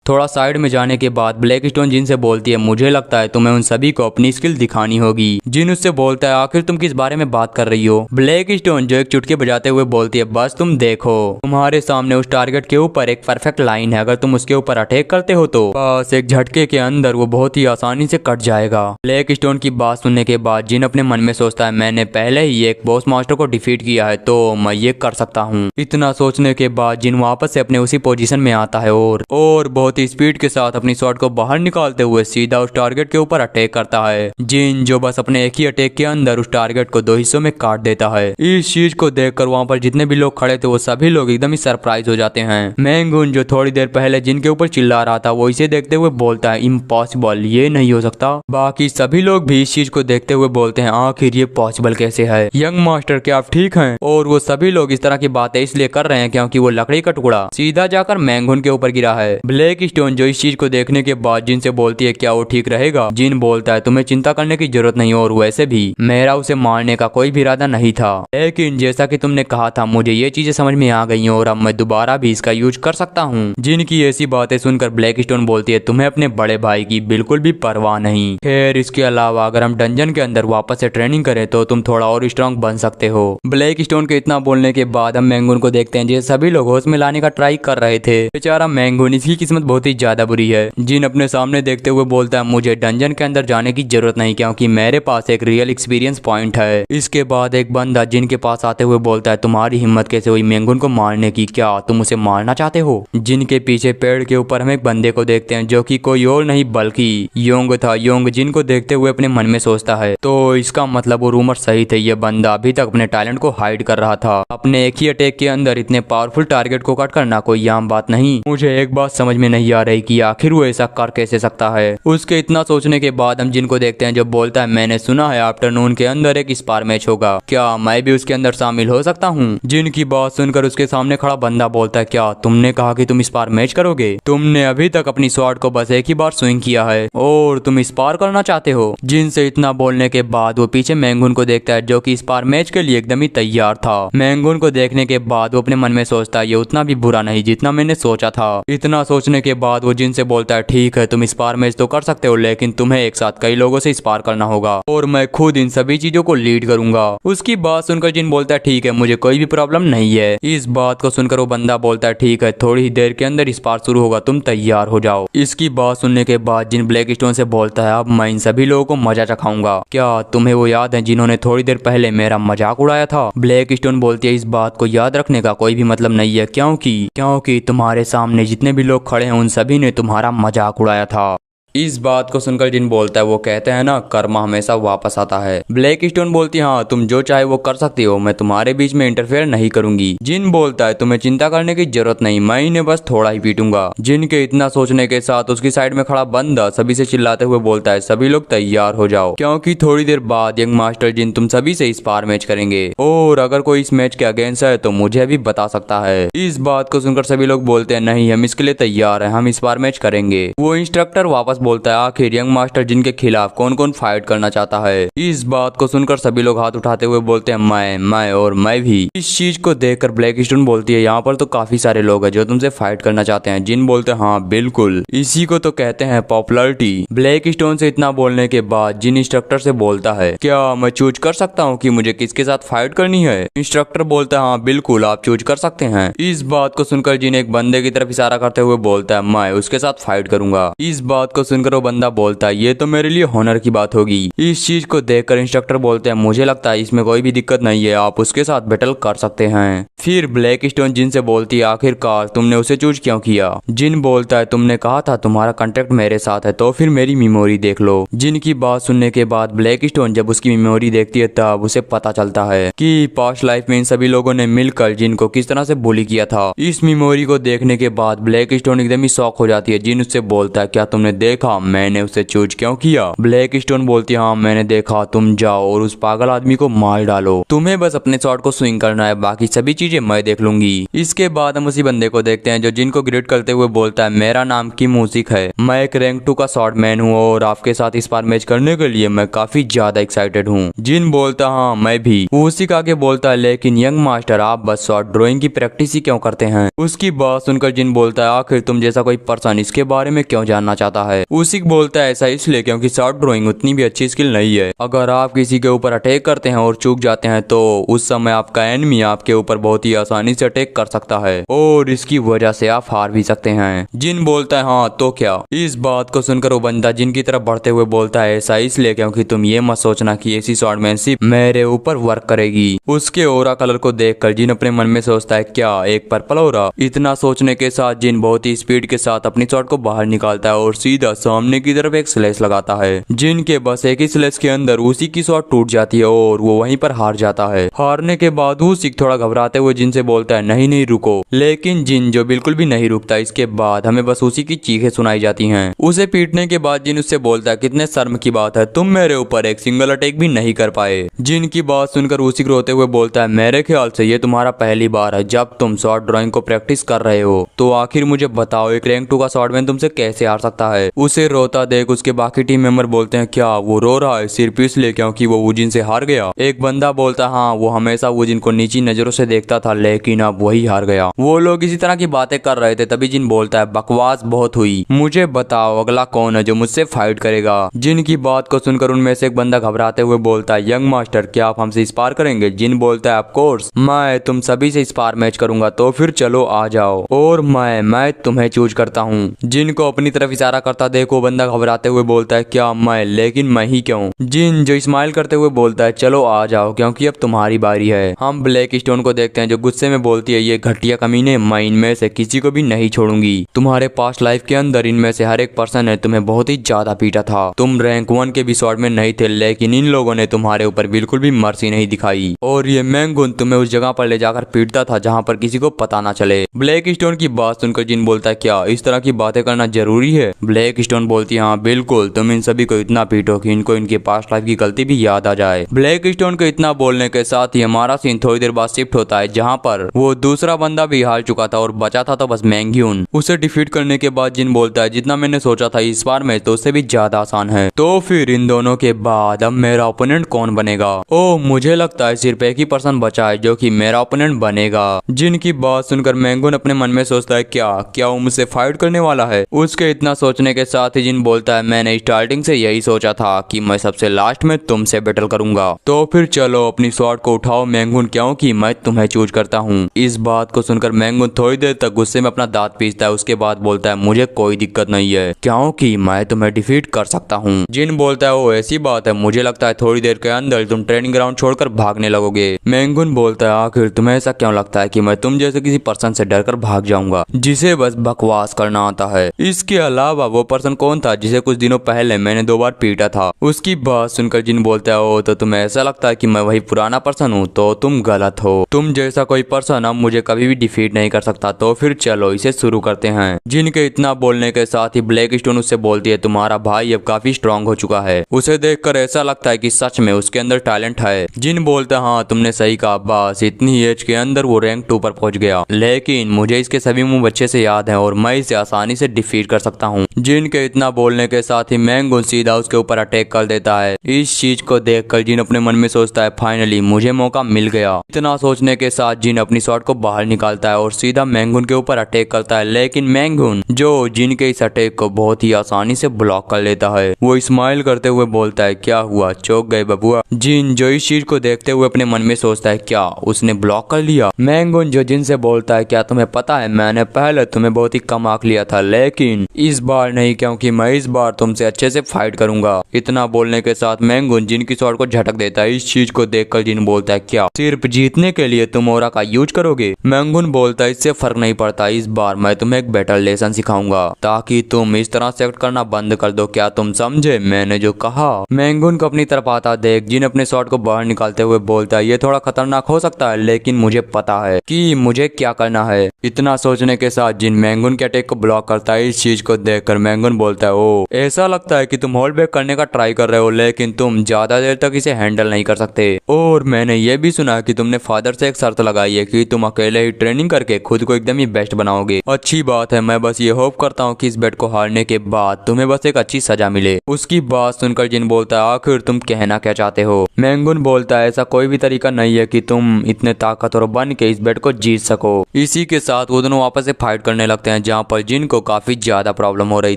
थोड़ा साइड में जाने के बाद ब्लैक स्टोन जिन से बोलती है मुझे लगता है तुम्हें उन सभी को अपनी स्किल दिखानी होगी। जिन उससे बोलता है आखिर तुम किस बारे में बात कर रही हो। ब्लैक स्टोन जो एक चुटकी बजाते हुए बोलती है बस तुम देखो, तुम्हारे सामने उस टारगेट के ऊपर एक परफेक्ट लाइन है, अगर तुम उसके ऊपर अटैक करते हो तो बस एक झटके के अंदर वो बहुत ही आसानी से कट जाएगा। ब्लैक स्टोन की बात सुनने के बाद जिन अपने मन में सोचता है मैंने पहले ही एक बॉस मास्टर को डिफीट किया है तो मैं ये कर सकता हूँ। इतना सोचने के बाद जिन वापस से अपने उसी पोजीशन में आता है और बहुत ही स्पीड के साथ अपनी शॉट को बाहर निकालते हुए सीधा उस टारगेट के ऊपर अटैक करता है। जिन जो बस अपने एक ही अटैक के अंदर उस टारगेट को 2 हिस्सों में काट देता है। इस चीज को देखकर वहाँ पर जितने भी लोग खड़े थे वो सभी लोग एकदम ही सरप्राइज हो जाते हैं। मैंगुन जो थोड़ी देर पहले जिनके ऊपर चिल्ला रहा था वो इसे देखते हुए बोलता है इम्पॉसिबल, ये नहीं हो सकता। बाकी सभी लोग भी इस चीज को देखते हुए बोलते हैं आखिर ये पॉसिबल कैसे है। यंग मास्टर क्या आप ठीक हैं? और वो सभी लोग इस तरह की बातें इसलिए कर रहे हैं क्योंकि वो लकड़ी का टुकड़ा सीधा जाकर मैंगुन के ऊपर गिरा है। ब्लैक स्टोन जो इस चीज को देखने के बाद जिन से बोलती है क्या वो ठीक रहेगा। जिन बोलता है तुम्हें चिंता करने की जरूरत नहीं और वैसे भी मेरा उसे मारने का कोई भी इरादा नहीं था, लेकिन जैसा कि तुमने कहा था मुझे ये चीजें समझ में आ गई और अब मैं दोबारा भी इसका यूज कर सकता हूँ। जिनकी ऐसी बातें सुनकर ब्लैक स्टोन बोलती है तुम्हें अपने बड़े भाई की बिल्कुल भी परवाह नहीं। खैर इसके अलावा अगर हम डंजन के अंदर वापस से ट्रेनिंग करें तो तुम थोड़ा और स्ट्रॉन्ग बन सकते हो। ब्लैक स्टोन के इतना बोलने के बाद हम मैंगुन को देखते हैं जैसे सभी लोग होश में लाने का ट्राई कर रहे थे। बेचारा मैंगुन, इसकी किस्मत बहुत ही ज्यादा बुरी है। जिन अपने सामने देखते हुए बोलता है मुझे डंजन के अंदर जाने की जरूरत नहीं क्योंकि मेरे पास एक रियल एक्सपीरियंस पॉइंट है। इसके बाद एक बंदा जिनके पास आते हुए बोलता है तुम्हारी हिम्मत कैसे हुई मैंगुन को मारने की, क्या तुम उसे मारना चाहते हो? जिनके पीछे पेड़ के ऊपर हम एक बंदे को देखते हैं जो कि कोई और नहीं बल्कि योंग था। योंग जिनको देखते हुए अपने मन में सोचता है तो इसका मतलब वो रूमर सही थे, ये बंदा अभी तक अपने टैलेंट को हाइड कर रहा था। अपने एक ही अटैक के अंदर इतने पावरफुल टारगेट को कट करना कोई आम बात नहीं। मुझे एक बात समझ में नहीं आ रही कि आखिर वो ऐसा कर कैसे सकता है। उसके इतना सोचने के बाद हम जिनको देखते हैं जो बोलता है मैंने सुना है आफ्टरनून के अंदर एक स्पार मैच होगा, क्या मैं भी उसके अंदर शामिल हो सकता हूँ? जिनकी बात सुनकर उसके सामने खड़ा बंदा बोलता है क्या तुमने कहा कि तुम स्पार मैच करोगे? तुमने अभी तक अपनी शॉट को बस एक ही बार स्विंग किया है और तुम स्पार करना चाहते हो? जिनसे इतना बोलने के बाद वो पीछे मैंगुन को देखता है जो कि स्पार मैच के लिए एकदम ही तैयार था। मैंगुन को देखने के बाद वो अपने मन में सोचता है ये उतना भी बुरा नहीं जितना मैंने सोचा था। इतना सोचने के के बाद वो जिन से बोलता है ठीक है तुम स्पार मैच तो कर सकते हो लेकिन तुम्हें एक साथ कई लोगों से स्पार करना होगा और मैं खुद इन सभी चीजों को लीड करूंगा। उसकी बात सुनकर जिन बोलता है ठीक है मुझे कोई भी प्रॉब्लम नहीं है। इस बात को सुनकर वो बंदा बोलता है ठीक है थोड़ी ही देर के अंदर स्पार शुरू होगा तुम तैयार हो जाओ। इसकी बात सुनने के बाद जिन ब्लैक स्टोन से बोलता है अब मैं इन सभी लोगों को मजा चखाऊंगा। क्या तुम्हें वो याद है जिन्होंने थोड़ी देर पहले मेरा मजाक उड़ाया था? ब्लैक स्टोन बोलती है इस बात को याद रखने का कोई भी मतलब नहीं है क्योंकि तुम्हारे सामने जितने भी लोग खड़े हैं उन सभी ने तुम्हारा मजाक उड़ाया था। इस बात को सुनकर जिन बोलता है वो कहते हैं ना कर्मा हमेशा वापस आता है। ब्लैक स्टोन बोलती है हाँ तुम जो चाहे वो कर सकती हो मैं तुम्हारे बीच में इंटरफेयर नहीं करूंगी। जिन बोलता है तुम्हें चिंता करने की जरूरत नहीं मैं इन्हें बस थोड़ा ही पीटूंगा। जिन के इतना सोचने के साथ उसकी साइड में खड़ा बंदा सभी से चिल्लाते हुए बोलता है सभी लोग तैयार हो जाओ क्योंकि थोड़ी देर बाद यंग मास्टर जिन तुम सभी से स्पार मैच करेंगे और अगर कोई इस मैच के अगेंस्ट है तो मुझे भी बता सकता है। इस बात को सुनकर सभी लोग बोलते हैं नहीं हम इसके लिए तैयार है हम स्पार मैच करेंगे। वो इंस्ट्रक्टर वापस बोलता है आखिर यंग मास्टर जिनके खिलाफ कौन कौन फाइट करना चाहता है? इस बात को सुनकर सभी लोग हाथ उठाते हुए बोलते हैं मैं और मैं भी। इस चीज को देखकर ब्लैक स्टोन बोलती है यहाँ पर तो काफी सारे लोग हैं जो तुमसे फाइट करना चाहते हैं। जिन बोलते हैं हाँ बिल्कुल इसी को तो कहते हैं पॉपुलैरिटी। ब्लैक स्टोन से इतना बोलने के बाद जिन इंस्ट्रक्टर से बोलता है क्या मैं चूज कर सकता हूँ कि मुझे किसके साथ फाइट करनी है? इंस्ट्रक्टर बोलता है हाँ बिल्कुल आप चूज कर सकते हैं। इस बात को सुनकर जिन एक बंदे की तरफ इशारा करते हुए बोलता है मैं उसके साथ फाइट करूंगा। इस बात को सुनकर वो बंदा बोलता है ये तो मेरे लिए हॉनर की बात होगी। इस चीज को देखकर इंस्ट्रक्टर बोलते हैं मुझे लगता है इसमें कोई भी दिक्कत नहीं है आप उसके साथ बैटल कर सकते हैं। फिर ब्लैक स्टोन जिन से बोलती है आखिरकार तुमने उसे चूज क्यों किया? जिन बोलता है तुमने कहा था तुम्हारा कॉन्ट्रैक्ट मेरे साथ है तो फिर मेरी मेमोरी देख लो। जिन की बात सुनने के बाद ब्लैक स्टोन जब उसकी मेमोरी देखती है तब उसे पता चलता है कि पास्ट लाइफ में इन सभी लोगों ने मिलकर जिन को किस तरह से बुली किया था। इस मेमोरी को देखने के बाद ब्लैक स्टोन एकदम ही शॉक हो जाती है। जिन उससे बोलता है क्या तुमने देखा मैंने उसे चूज क्यों किया? ब्लैक स्टोन बोलती है हाँ मैंने देखा तुम जाओ और उस पागल आदमी को मार डालो तुम्हें बस अपने शॉट को स्विंग करना है बाकी सभी चीजें मैं देख लूंगी। इसके बाद हम उसी बंदे को देखते हैं जो जिन को ग्रेट करते हुए बोलता है मेरा नाम की म्यूजिक है मैं एक रैंक 2 का शॉर्ट मैन हूँ और आपके साथ इस बार मैच करने के लिए मैं काफी ज्यादा एक्साइटेड हूँ। जिन बोलता हाँ मैं भी। उसी का आगे बोलता है लेकिन यंग मास्टर आप बस शॉर्ट ड्राइंग की प्रैक्टिस ही क्यों करते हैं? उसकी बात सुनकर जिन बोलता है आखिर तुम जैसा कोई पर्सन इसके बारे में क्यों जानना चाहता है? उसी बोलता है ऐसा इसलिए क्योंकि शॉर्ट ड्राइंग उतनी भी अच्छी स्किल नहीं है। अगर आप किसी के ऊपर अटैक करते हैं और चूक जाते हैं तो उस समय आपका एनिमी आपके ऊपर बहुत ही आसानी से अटैक कर सकता है और इसकी वजह से आप हार भी सकते हैं। जिन बोलता है हाँ तो क्या? इस बात को सुनकर वो बंदा जिन की तरफ बढ़ते हुए बोलता है ऐसा इसलिए क्योंकि तुम ये मत सोचना कि ऐसी शॉर्टमैनशिप मेरे ऊपर वर्क करेगी। उसके ओरा कलर को देखकर जिन अपने मन में सोचता है क्या एक पर्पल ओरा? इतना सोचने के साथ जिन बहुत ही स्पीड के साथ अपनी शॉट को बाहर निकालता है और सीधा सामने की तरफ एक स्लैश लगाता है। जिन के बस एक ही स्लैश के अंदर उसी की शॉट टूट जाती है और वो वहीं पर हार जाता है। हारने के बाद उसी थोड़ा घबराते हुए जिन से बोलता है नहीं रुको। लेकिन जिन जो बिल्कुल भी नहीं रुकता। इसके बाद हमें बस उसी की चीखें सुनाई जाती हैं। उसे पीटने के बाद जिन उससे बोलता है कितने शर्म की बात है तुम मेरे ऊपर एक सिंगल अटैक भी नहीं कर पाए। जिन की बात सुनकर उसी रोते हुए बोलता है मेरे ख्याल से ये तुम्हारा पहली बार है जब तुम शॉर्ट ड्राइंग को प्रैक्टिस कर रहे हो तो आखिर मुझे बताओ एक रैंक 2 का शॉर्टमैन तुमसे कैसे हार सकता है? उसे रोता देख उसके बाकी टीम मेंबर बोलते हैं क्या वो रो रहा है सिर्फ इसलिए क्योंकि वो वुजिन से हार गया? एक बंदा बोलता हाँ वो हमेशा वुजिन को नीची नजरों से देखता था लेकिन अब वही हार गया। वो लोग इसी तरह की बातें कर रहे थे तभी जिन बोलता है बकवास बहुत हुई मुझे बताओ अगला कौन है जो मुझसे फाइट करेगा? जिन की बात को सुनकर उनमें से एक बंदा घबराते हुए बोलता है यंग मास्टर क्या आप हमसे स्पार करेंगे? जिन बोलता है ऑफ कोर्स मैं तुम सभी से स्पार मैच करूंगा तो फिर चलो आ जाओ और मैं तुम्हें चूज करता हूँ। जिन को अपनी तरफ इशारा करता देखो बंदा घबराते हुए बोलता है क्या मैं? लेकिन मैं ही क्यों? जिन जो स्माइल करते हुए बोलता है चलो आ जाओ क्योंकि अब तुम्हारी बारी है। हम ब्लैक स्टोन को देखते हैं जो गुस्से में बोलती है ये घटिया कमीने मैं इनमें से किसी को भी नहीं छोड़ूंगी। तुम्हारे पास्ट लाइफ के अंदर इनमें से हर एक पर्सन ने तुम्हें बहुत ही ज्यादा पीटा था। तुम रैंक 1 के भी शॉर्ट में नहीं थे लेकिन इन लोगों ने तुम्हारे ऊपर बिल्कुल भी मर्सी नहीं दिखाई और ये मैंगुन तुम्हें उस जगह पर ले जाकर पीटता था जहाँ पर किसी को पता ना चले। ब्लैक स्टोन की बात सुनकर जिन बोलता है क्या इस तरह की बातें करना जरूरी है? ब्लैक स्टोन बोलती है हाँ बिल्कुल तुम इन सभी को इतना पीटो कि इनको इनके पास्ट लाइफ की गलती भी याद आ जाए। ब्लैक स्टोन को इतना बोलने के साथ ही हमारा सीन थोड़ी देर बाद शिफ्ट होता है जहाँ पर वो दूसरा बंदा भी हार चुका था और बचा था तो बस मैंग्यून। उसे डिफीट करने के बाद जिन बोलता है जितना मैंने सोचा था इस बार में तो उससे भी ज्यादा आसान है। तो फिर इन दोनों के बाद अब मेरा ओपोनेंट कौन बनेगा? ओह मुझे लगता है सिर्फ एक ही पर्सन बचा है जो कि मेरा ओपोनेंट बनेगा। जिनकी बात सुनकर मैंगून अपने मन में सोचता है क्या वो मुझसे फाइट करने वाला है? उसके इतना सोचने के साथ ही जिन बोलता है मैंने स्टार्टिंग से यही सोचा था कि मैं सबसे लास्ट में तुमसे बैटल करूंगा। तो फिर चलो अपनी स्वॉर्ड को उठाओ मैंगून, क्योंकि मैं तुम्हें चूज करता हूँ। इस बात को सुनकर मैंगून थोड़ी देर तक गुस्से में अपना दांत पीसता है। उसके बाद बोलता है मुझे कोई दिक्कत नहीं है क्योंकि मैं तुम्हें डिफीट कर सकता हूँ। जिन बोलता है वो ऐसी बात है, मुझे लगता है थोड़ी देर के अंदर तुम ट्रेनिंग ग्राउंड छोड़कर भागने लगोगे। मैंगून बोलता है आखिर तुम्हें ऐसा क्यों लगता है कि मैं तुम जैसे किसी पर्सन से डरकर भाग जाऊंगा जिसे बस बकवास करना आता है? इसके अलावा वो पर्सन कौन था जिसे कुछ दिनों पहले मैंने 2 बार पीटा था? उसकी बात सुनकर जिन बोलता है ओ तो तुम्हें ऐसा लगता है कि मैं वही पुराना पर्सन हूँ, तो तुम गलत हो। तुम जैसा कोई पर्सन अब मुझे कभी भी डिफीट नहीं कर सकता। तो फिर चलो इसे शुरू करते हैं। जिनके इतना बोलने के साथ ही ब्लैक स्टोन उससे बोलती है तुम्हारा भाई अब काफी स्ट्रांग हो चुका है। उसे देखकर ऐसा लगता है कि सच में उसके अंदर टैलेंट है। जिन बोलता है हाँ तुमने सही कहा, बस इतनी एज के अंदर वो रैंक 2 पर पहुंच गया, लेकिन मुझे इसके सभी मूव अच्छे से याद है और मैं इसे आसानी से डिफीट कर सकता हूँ। जिनके इतना बोलने के साथ ही मैंगून सीधा उसके ऊपर अटैक कर देता है। इस चीज को देखकर जिन अपने मन में सोचता है फाइनली मुझे मौका मिल गया। इतना सोचने के साथ जिन अपनी शॉट को बाहर निकालता है और सीधा मैंगून के ऊपर अटैक करता है, लेकिन मैंगून जो जिन के इस अटैक को बहुत ही आसानी से ब्लॉक कर लेता है। वो स्माइल करते हुए बोलता है क्या हुआ, चौंक गए बबुआ? जिन जो इस चीज को देखते हुए अपने मन में सोचता है क्या उसने ब्लॉक कर लिया? मैंगून जो जिन से बोलता है क्या तुम्हें पता है मैंने पहले तुम्हें बहुत ही कम आंक लिया था, लेकिन इस बार नहीं क्योंकि मैं इस बार तुमसे अच्छे से फाइट करूंगा। इतना बोलने के साथ मैंगून जिन की शॉट को झटक देता है। इस चीज को देखकर जिन बोलता है क्या सिर्फ जीतने के लिए तुम ऑरा का यूज करोगे? मैंगून बोलता है इससे फर्क नहीं पड़ता, इस बार मैं तुम्हें एक बेटर लेसन सिखाऊंगा ताकि तुम इस तरह से एक्ट करना बंद कर दो। क्या तुम समझे मैंने जो कहा? मैंगून को अपनी तरफ आता देख जिन अपने शॉट को बाहर निकालते हुए बोलता है ये थोड़ा खतरनाक हो सकता है, लेकिन मुझे पता है कि मुझे क्या करना है। इतना सोचने के साथ जिन मैंगून के अटैक को ब्लॉक करता है। इस चीज को देखकर मैंगून बोलता है ओ ऐसा लगता है कि तुम होल्ड बैक करने का ट्राई कर रहे हो, लेकिन तुम ज्यादा देर तक इसे हैंडल नहीं कर सकते। और मैंने ये भी सुना कि तुमने फादर से एक शर्त लगाई है कि तुम अकेले ही ट्रेनिंग करके खुद को एकदम ही बेस्ट बनाओगे। अच्छी बात है, मैं बस ये होप करता हूँ कि इस बेट को हारने के बाद तुम्हें बस एक अच्छी सजा मिले। उसकी बात सुनकर जिन बोलता है आखिर तुम कहना क्या चाहते हो? मैंगून बोलता है ऐसा कोई भी तरीका नहीं है कि तुम इतने ताकतवर बन के इस बेट को जीत सको। इसी के साथ वो दोनों वापस से फाइट करने लगते हैं, जहाँ पर जिन को काफी ज्यादा प्रॉब्लम हो रही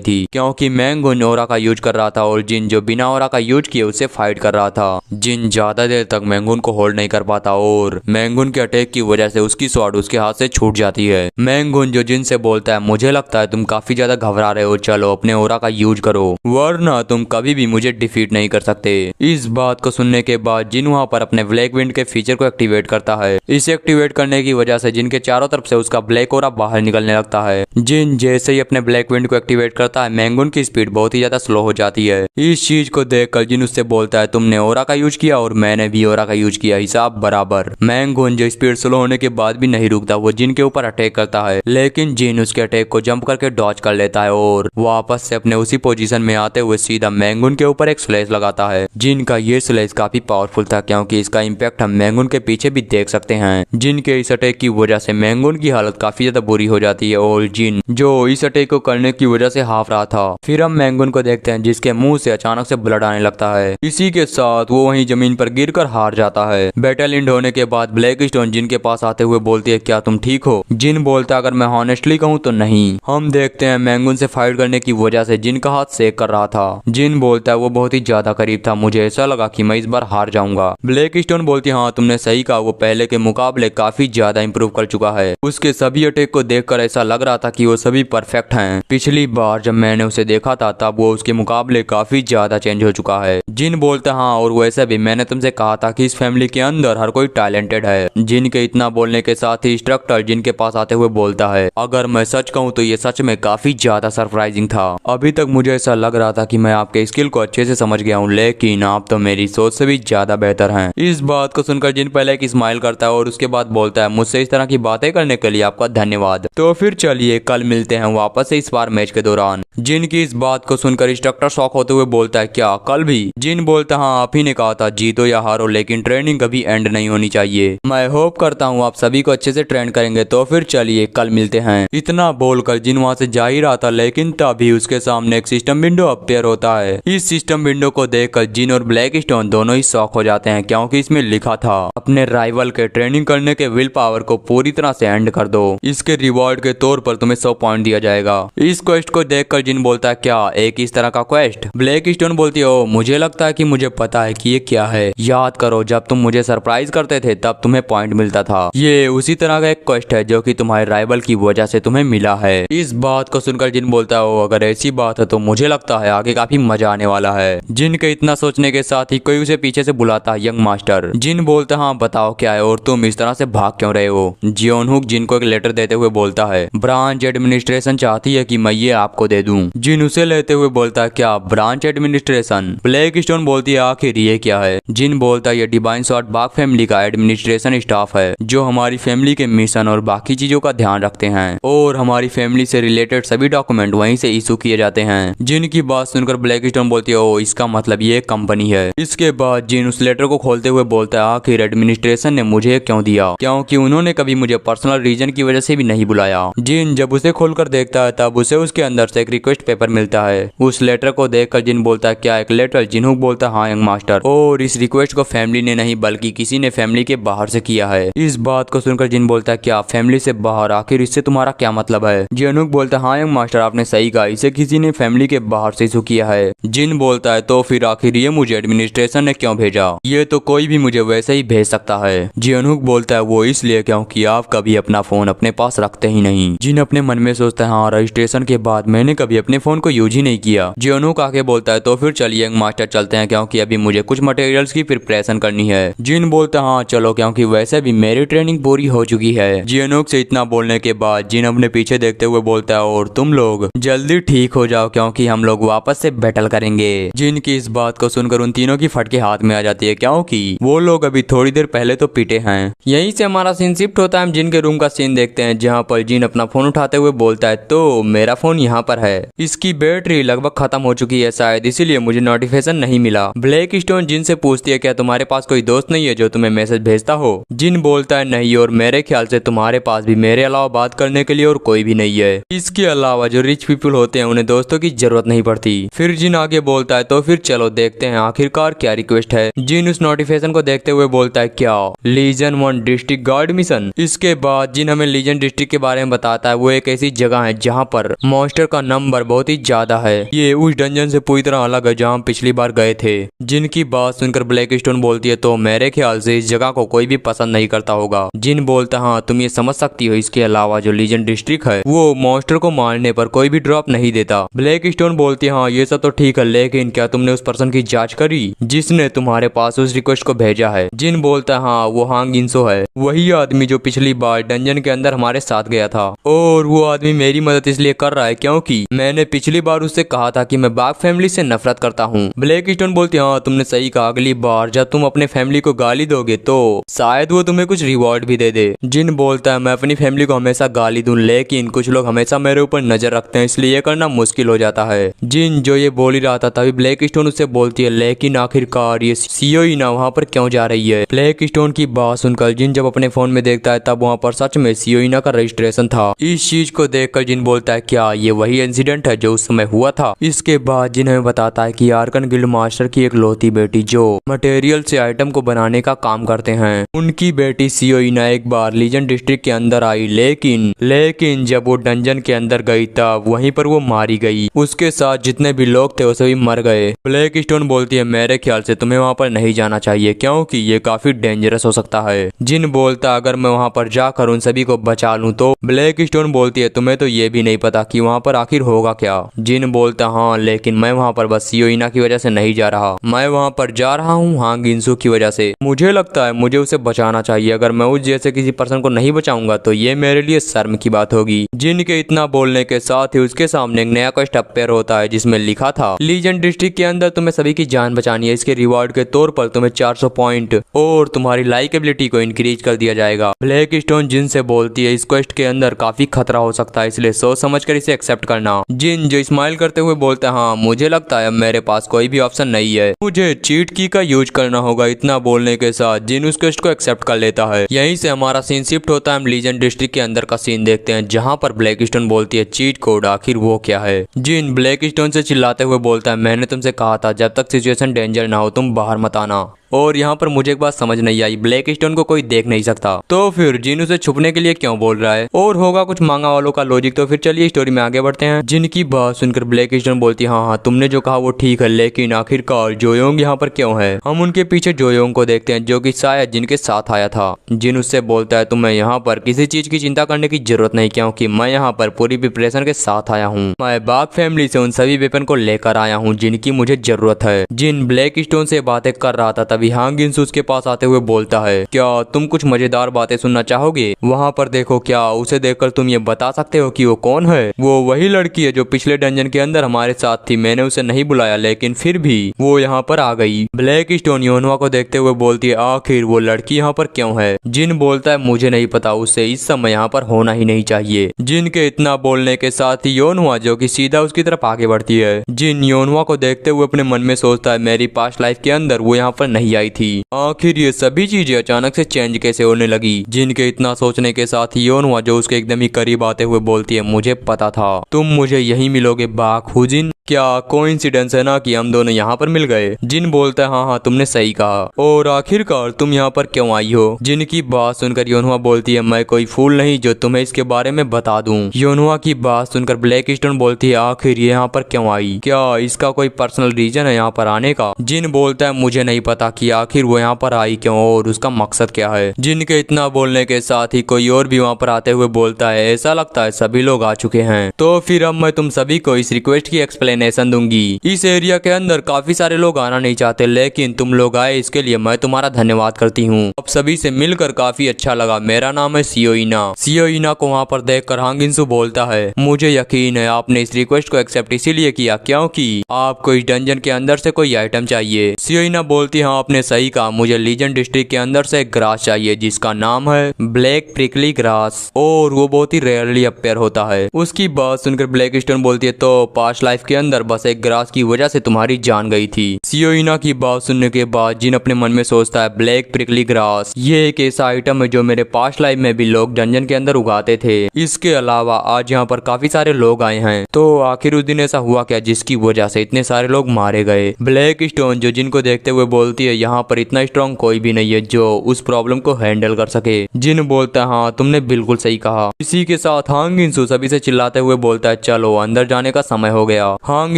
थी क्योंकि मैंगून ऑरा का यूज कर रहा था और जिन जो बिना ऑरा का यूज किए उससे फाइट कर रहा था। जिन ज्यादा देर तक मैंगून को होल्ड नहीं कर पाता और मैंगून के अटैक की वजह से उसकी स्वॉर्ड उसके हाथ से छूट जाती है। मैंगून जो जिन से बोलता है मुझे लगता है तुम काफी ज्यादा घबरा रहे हो, चलो अपने ऑरा का यूज करो वरना तुम कभी भी मुझे डिफीट नहीं कर सकते। इस बात को सुनने के बाद जिन वहाँ पर अपने ब्लैक विंड के फीचर को एक्टिवेट करता है। इसे एक्टिवेट करने की वजह से जिन के चारों तरफ से उसका ब्लैक ऑरा बाहर निकलने लगता है। जिन जैसे ही अपने ब्लैक विंड को एक्टिवेट करता है मैंगून की स्पीड बहुत ही ज्यादा स्लो हो जाती है। इस चीज को देखकर जिन उससे बोलता है तुमने ऑरा का यूज किया और मैंने भी ऑरा का यूज किया, हिसाब बराबर। मैंगून जो स्पीड स्लो होने के बाद भी नहीं रुकता, वो जिन के ऊपर अटैक करता है, लेकिन जिन उसके अटैक को जंप करके डॉज कर लेता है और वापस से अपने उसी पोजीशन में आते हुए सीधा मैंगून के ऊपर एक स्लैश लगाता है। जिन का ये स्लैश काफी पावरफुल था क्योंकि इसका इम्पैक्ट हम मैंगून के पीछे भी देख सकते हैं। जिन के इस अटैक की वजह से मैंगून की हालत काफी ज्यादा बुरी हो जाती है और जिन जो इस अटैक को करने की वजह से हाफ रहा था। फिर हम मैंगून को देखते हैं जिसके मुंह से अचानक से ब्लड आने लगता है। इसी के साथ वो वहीं जमीन पर गिरकर हार जाता है। बैटल एंड होने के बाद ब्लैक स्टोन जिन के पास आते हुए बोलती है क्या तुम ठीक हो? जिन बोलता है अगर मैं हॉनेस्टली कहूँ तो नहीं। हम देखते हैं मैंगून से फाइट करने की वजह से जिन का हाथ सेक कर रहा था। जिन बोलता है वो बहुत ही ज्यादा करीब था, मुझे ऐसा लगा कि मैं इस बार हार जाऊंगा। ब्लैक स्टोन बोलती है हाँ तुमने सही कहा, वो पहले के मुकाबले काफी ज्यादा इंप्रूव कर चुका है। उसके सभी अटैक को देखकर ऐसा लग रहा था कि वो सभी परफेक्ट हैं। पिछली बार जब मैंने उसे देखा था तब वो उसके मुकाबले काफी ज्यादा चेंज हो चुका है। जिन बोलता हाँ और वैसे भी मैंने तुमसे कहा था कि इस फैमिली के अंदर हर कोई टैलेंटेड है। जिन के इतना बोलने के साथ ही इंस्ट्रक्टर जिन के पास आते हुए बोलता है अगर मैं सच कहूँ तो ये सच में काफी ज्यादा सरप्राइजिंग था। अभी तक मुझे ऐसा लग रहा था कि मैं आपके स्किल को अच्छे से समझ गया हूँ, लेकिन आप तो मेरी सोच से भी ज्यादा बेहतर हैं। इस बात को सुनकर जिन पहले एक स्माइल करता है और उसके बाद बोलता है मुझसे इस तरह की बातें करने के लिए आपका धन्यवाद। तो फिर चलिए कल मिलते हैं वापस से इस बार मैच के दौरान। जिन की इस बात को सुनकर इंस्ट्रक्टर शॉक होते हुए बोलता है क्या कल भी? जिन बोलता हाँ आप ही ने कहा था जीतो या हारो, लेकिन ट्रेनिंग कभी एंड नहीं होनी चाहिए। मैं होप होप करता हूँ आप सभी को अच्छे से ट्रेन करेंगे। तो फिर चलिए कल मिलते हैं। इतना बोलकर जिन वहाँ से जा ही रहा था, लेकिन तभी उसके सामने एक सिस्टम विंडो अपीयर होता है। इस सिस्टम विंडो को देखकर जिन और ब्लैक स्टोन दोनों ही शॉक हो जाते हैं, क्योंकि इसमें लिखा था अपने राइवल के ट्रेनिंग करने के विल पावर को पूरी तरह से एंड कर दो। इसके रिवॉर्ड के तौर पर तुम्हें 100 पॉइंट दिया जाएगा। इस क्वेस्ट को देखकर जिन बोलता है क्या एक इस तरह का क्वेस्ट? ब्लैक स्टोन बोलती है ओ मुझे लगता है कि मुझे पता है कि ये क्या है। याद करो जब तुम मुझे सरप्राइज करते थे तब तुम्हें पॉइंट मिलता था। ये उसी तरह का एक क्वेस्ट है जो कि तुम्हारे राइवल की वजह से तुम्हें मिला है। इस बात को सुनकर जिन बोलता है ओ अगर ऐसी बात है तो मुझे लगता है आगे काफी मजा आने वाला है। जिन के इतना सोचने के साथ ही कोई उसे पीछे से बुलाता है यंग मास्टर। जिन बोलता है हाँ बताओ क्या है और तुम इस तरह से भाग क्यों रहे हो? जियोनहुक जिन को एक लेटर देते हुए बोलता है ब्रांच एडमिनिस्ट्रेशन चाहती है कि मैं ये आपको दे दूं। जिन उसे लेते हुए बोलता है क्या ब्रांच एडमिनिस्ट्रेशन? ब्लैक स्टोन बोलती है आखिर ये क्या है? जिन बोलता है ये डिवाइन शॉर्ट बाग फैमिली का एडमिनिस्ट्रेशन स्टाफ है जो हमारी फैमिली के मिशन और बाकी चीजों का ध्यान रखते हैं और हमारी फैमिली से रिलेटेड सभी डॉक्यूमेंट वहीं से इशू किए जाते हैं। जिन की बात सुनकर ब्लैक स्टोन बोलती है ओ इसका मतलब ये कंपनी है। इसके बाद जिन उस लेटर को खोलते हुए बोलता है आखिर एडमिनिस्ट्रेशन ने मुझे क्यों दिया, क्योंकि उन्होंने कभी मुझे पर्सनल रीजन की वजह से भी नहीं बुलाया। जिन जब उसे खोलकर देखता है तब उसे उसके अंदर से एक रिक्वेस्ट पेपर मिलता है। उस लेटर को देखकर जिन बोलता है क्या एक लेटर? जिनहुक बोलता है हाँ यंग मास्टर, और इस रिक्वेस्ट को फैमिली ने नहीं बल्कि किसी ने फैमिली के बाहर से किया है। इस बात को सुनकर जिन बोलता है क्या फैमिली से बाहर? आखिर इससे तुम्हारा क्या मतलब है? जिनहुक बोलता है हाँ यंग मास्टर आपने सही कहा, इसे किसी ने फैमिली के बाहर से इशू किया है। जिन बोलता है तो फिर आखिर ये मुझे एडमिनिस्ट्रेशन ने क्यों भेजा? ये तो कोई भी मुझे वैसे ही भेज सकता है। जिनहुक बोलता है वो इसलिए क्योंकि आप कभी अपना फोन अपने पास रखते ही नहीं। जिन अपने मन में सोचता है हाँ रजिस्ट्रेशन के बाद मैंने कभी अपने फोन को यूज ही नहीं किया। जिनहुक आके बोलता है तो फिर चलिए यंग मास्टर चलते हैं क्योंकि अभी मुझे कुछ मटेरियल्स की प्रिपरेशन करनी है। जिन बोलता है हाँ चलो क्योंकि वैसे भी मेरी ट्रेनिंग पूरी हो चुकी है। जिनहुक से इतना बोलने के बाद जिन अपने पीछे देखते हुए बोलता है और तुम लोग जल्दी ठीक हो जाओ क्योंकि हम लोग वापस से बैटल करेंगे। जिन की इस बात को सुनकर उन तीनों की फटके हाथ में आ जाती है क्योंकि वो लोग अभी थोड़ी देर पहले तो पीटे हैं। यहीं से हमारा सीन शिफ्ट होता है। हम जिन के रूम का सीन देखते हैं जहाँ पर जिन अपना फोन उठाते हुए बोलता है तो मेरा फोन यहाँ पर है, इसकी बैटरी लगभग खत्म हो चुकी है शायद इसीलिए मुझे नोटिफिकेशन नहीं मिला। ब्लैक स्टोन जिन से पूछती है क्या तुम्हारे पास कोई दोस्त नहीं है जो तुम्हें मैसेज भेजता हो? जिन बोलता है नहीं और मेरे ख्याल से तुम्हारे पास भी मेरे अलावा बात करने के लिए और कोई भी नहीं है। इसके अलावा जो रिच पीपल होते हैं उन्हें दोस्तों की जरूरत नहीं पड़ती। फिर जिन आगे बोलता है तो फिर चलो देखते हैं आखिरकार क्या रिक्वेस्ट है। जिन उस नोटिफिकेशन को देखते हुए बोलता है क्या लीजन 1 डिस्ट्रिक्ट गार्ड मिशन। इसके बाद जिन हमें लीजन डिस्ट्रिक्ट के बारे में बताता है वो एक ऐसी जगह है जहाँ पर मॉन्स्टर का नंबर बहुत ही ज्यादा है। ये उस डंजन से पूरी तरह अलग है जहाँ पिछली बार गए थे। जिनकी बात सुनकर ब्लैक स्टोन बोलती है तो मेरे ख्याल से इस जगह को कोई भी पसंद नहीं करता होगा। जिन बोलता हाँ तुम ये समझ सकती हो, इसके अलावा जो लीजन डिस्ट्रिक्ट है वो मॉन्स्टर को मारने पर कोई भी ड्रॉप नहीं देता। ब्लैक स्टोन बोलती है हाँ ये सब तो ठीक है लेकिन क्या तुमने उस पर्सन की जांच करी जिसने तुम्हारे पास उस रिक्वेस्ट को भेजा है? जिन बोलता है हाँ वो हांग इंसो है, वही आदमी जो पिछली बार डंजन के अंदर हमारे साथ गया था और वो आदमी मेरी मदद इसलिए कर रहा है क्योंकि मैंने पिछली बार उससे कहा था कि मैं बाग फैमिली से नफरत करता हूँ। ब्लैक स्टोन बोलती है हाँ तुमने सही कहा, अगली बार जब तुम अपने फैमिली को गाली दोगे तो शायद वो तुम्हें कुछ रिवॉर्ड भी दे दे। जिन बोलता है मैं अपनी फैमिली को हमेशा गाली दूं लेकिन कुछ लोग हमेशा मेरे ऊपर नजर रखते हैं इसलिए ये करना मुश्किल हो जाता है। जिन जो ये बोल ही रहा था तभी ब्लैक स्टोन उससे बोलती है लेकिन आखिरकार ये सियोइना वहाँ पर क्यों जा रही है? ब्लैक स्टोन की बात सुनकर जिन जब अपने फोन में देखता है तब वहाँ पर सच में सियोइना का रजिस्ट्रेशन था। इस चीज को देखकर जिन बोलता है क्या ये वही इंसिडेंट है जो उस समय हुआ था? इसके बाद जिन हमें बताता है कि आर्कन गिल्ड मास्टर की एक लौती बेटी जो मटेरियल से आइटम को बनाने का काम करते हैं, उनकी बेटी सियोइना एक बार लीजन डिस्ट्रिक्ट के अंदर आई लेकिन जब वो डंजन के अंदर गई तब वहीं पर वो मारी गई। उसके साथ जितने भी लोग थे वो सभी मर गए। ब्लैक स्टोन बोलती है मेरे ख्याल से तुम्हें वहाँ पर नहीं जाना चाहिए क्योंकि ये काफी डेंजरस हो सकता है। जिन बोलता अगर मैं वहाँ पर जाकर उन सभी को बचा लूं तो? ब्लैक स्टोन बोलती है तुम्हें तो ये भी नहीं पता कि वहाँ पर आखिर होगा क्या? जिन बोलता हाँ लेकिन मैं वहाँ पर बस सियोइना की वजह से नहीं जा रहा, मैं वहाँ पर जा रहा हूँ हांग इंसो की वजह से। मुझे लगता है मुझे उसे बचाना चाहिए, अगर मैं उस जैसे किसी पर्सन को नहीं बचाऊंगा तो ये मेरे लिए शर्म की बात होगी। जिन के इतना बोलने के साथ ही उसके सामने एक नया क्वेस्ट अपीयर होता है जिसमें लिखा था लीजन डिस्ट्रिक्ट के अंदर तुम्हें सभी की जान बचानी है, इसके रिवॉर्ड के तौर पर तुम्हें 400 पॉइंट और तुम्हारी लाइकेबिलिटी को इंक्रीज कर दिया जाएगा। ब्लैक स्टोन जिन से बोलती है इस क्वेस्ट के अंदर काफी खतरा हो सकता है इसलिए सोच समझ कर इसे एक्सेप्ट करना। जिन जो स्माइल करते हुए बोलता है हाँ मुझे लगता है मेरे पास कोई भी ऑप्शन नहीं है, मुझे चीट की का यूज करना होगा। इतना बोलने के साथ जिन उस क्वेस्ट को एक्सेप्ट कर लेता है। यहीं से हमारा सीन शिफ्ट होता है, हम लीजेंड डिस्ट्रिक्ट के अंदर का सीन देखते हैं जहाँ पर ब्लैक स्टोन बोलती है चीट कोड, आखिर वो क्या है। जिन ब्लैक स्टोन से चिल्लाते हुए बोलता है मैंने तुमसे कहा था जब तक सिचुएशन डेंजर ना हो तुम बाहर मत आना। और यहाँ पर मुझे एक बात समझ नहीं आई, ब्लैक स्टोन को कोई देख नहीं सकता तो फिर जिन उसे छुपने के लिए क्यों बोल रहा है, और होगा कुछ मांगा वालों का लॉजिक। तो फिर चलिए स्टोरी में आगे बढ़ते हैं। जिनकी बात सुनकर ब्लैक स्टोन बोलती है हाँ तुमने जो कहा वो ठीक है, लेकिन आखिरकार जोयोंग यहाँ पर क्यों है। हम उनके पीछे जोयोंग को देखते हैं जो कि शायद जिनके साथ आया था। जिन उससे बोलता है तुम्हें यहाँ पर किसी चीज की चिंता करने की जरूरत नहीं, क्योंकि मैं यहाँ पर पूरी प्रिपरेशन के साथ आया हूँ। मैं बाग फैमिली से उन सभी वेपन को लेकर आया हूँ जिनकी मुझे जरूरत है। जिन ब्लैक स्टोन से बातें कर रहा था तभी हांग इंसू के पास आते हुए बोलता है क्या तुम कुछ मजेदार बातें सुनना चाहोगे। वहाँ पर देखो, क्या उसे देखकर तुम ये बता सकते हो कि वो कौन है। वो वही लड़की है जो पिछले डंजन के अंदर हमारे साथ थी, मैंने उसे नहीं बुलाया लेकिन फिर भी वो यहाँ पर आ गई। ब्लैक स्टोन योनवा को देखते हुए बोलती है आखिर वो लड़की यहाँ पर क्यों है। जिन बोलता है मुझे नहीं पता, उसे इस समय यहाँ पर होना ही नहीं चाहिए। जिन के इतना बोलने के साथ ही योनवा जो कि सीधा उसकी तरफ आगे बढ़ती है। जिन योनवा को देखते हुए अपने मन में सोचता है मेरी पास्ट लाइफ के अंदर वो यहाँ पर नहीं आई थी, आखिर ये सभी चीजें अचानक से चेंज कैसे होने लगी। जिनके इतना सोचने के साथ ही योनवा जो उसके एकदम ही करीब आते हुए बोलती है मुझे पता था तुम मुझे यही मिलोगे बाक हुजिन, क्या कोइंसिडेंस है ना कि हम दोनों यहाँ पर मिल गए। जिन बोलता है हाँ हाँ तुमने सही कहा, और आखिरकार तुम यहाँ पर क्यों आई हो। जिनकी बात सुनकर योनवा बोलती है मैं कोई फूल नहीं जो तुम्हें इसके बारे में बता दूं। योनवा की बात सुनकर ब्लैक स्टोन बोलती है आखिर ये यहाँ पर क्यों आई, क्या इसका कोई पर्सनल रीजन है यहाँ पर आने का। जिन बोलता है मुझे नहीं पता कि आखिर वो यहाँ पर आई क्यों और उसका मकसद क्या है। जिनके इतना बोलने के साथ ही कोई और भी वहाँ पर आते हुए बोलता है ऐसा लगता है सभी लोग आ चुके हैं, तो फिर अब मैं तुम सभी को इस रिक्वेस्ट की एक्सप्लेनेशन दूंगी। इस एरिया के अंदर काफी सारे लोग आना नहीं चाहते लेकिन तुम लोग आए, इसके लिए मैं तुम्हारा धन्यवाद करती हूँ। अब सभी से मिलकर काफी अच्छा लगा, मेरा नाम है सियोइना। सियोइना को वहाँ पर देखकर हांग इंसू बोलता है मुझे यकीन है आपने इस रिक्वेस्ट को एक्सेप्ट इसीलिए किया क्योंकि आपको इस डंजन के अंदर से कोई आइटम चाहिए। सियोइना बोलती है हाँ आपने सही कहा, मुझे लीजेंड डिस्ट्रिक्ट के अंदर से एक ग्रास चाहिए जिसका नाम है ब्लैक प्रिकली ग्रास, और वो बहुत ही रेयरली अपेयर होता है। उसकी बात सुनकर ब्लैक स्टोन बोलती है तो पास्ट लाइफ के अंदर बस एक ग्रास की वजह से तुम्हारी जान गई थी। सियोइना की बात सुनने के बाद जिन अपने मन में सोचता है ब्लैक प्रिकली ग्रास ये एक ऐसा आइटम है जो मेरे पास्ट लाइफ में भी लोग डंजन के अंदर उगाते थे। इसके अलावा आज यहाँ पर काफी सारे लोग आए हैं, तो आखिर उस दिन ऐसा हुआ क्या जिसकी वजह से इतने सारे लोग मारे गए। ब्लैक स्टोन जो जिनको देखते हुए बोलती है यहाँ पर इतना स्ट्रॉन्ग कोई भी नहीं है जो उस प्रॉब्लम को हैंडल कर सके। जिन बोलता है हाँ तुमने बिल्कुल सही कहा। इसी के साथ हांग इंसू सभी से चिल्लाते हुए बोलता है चलो अंदर जाने का समय हो गया। हांग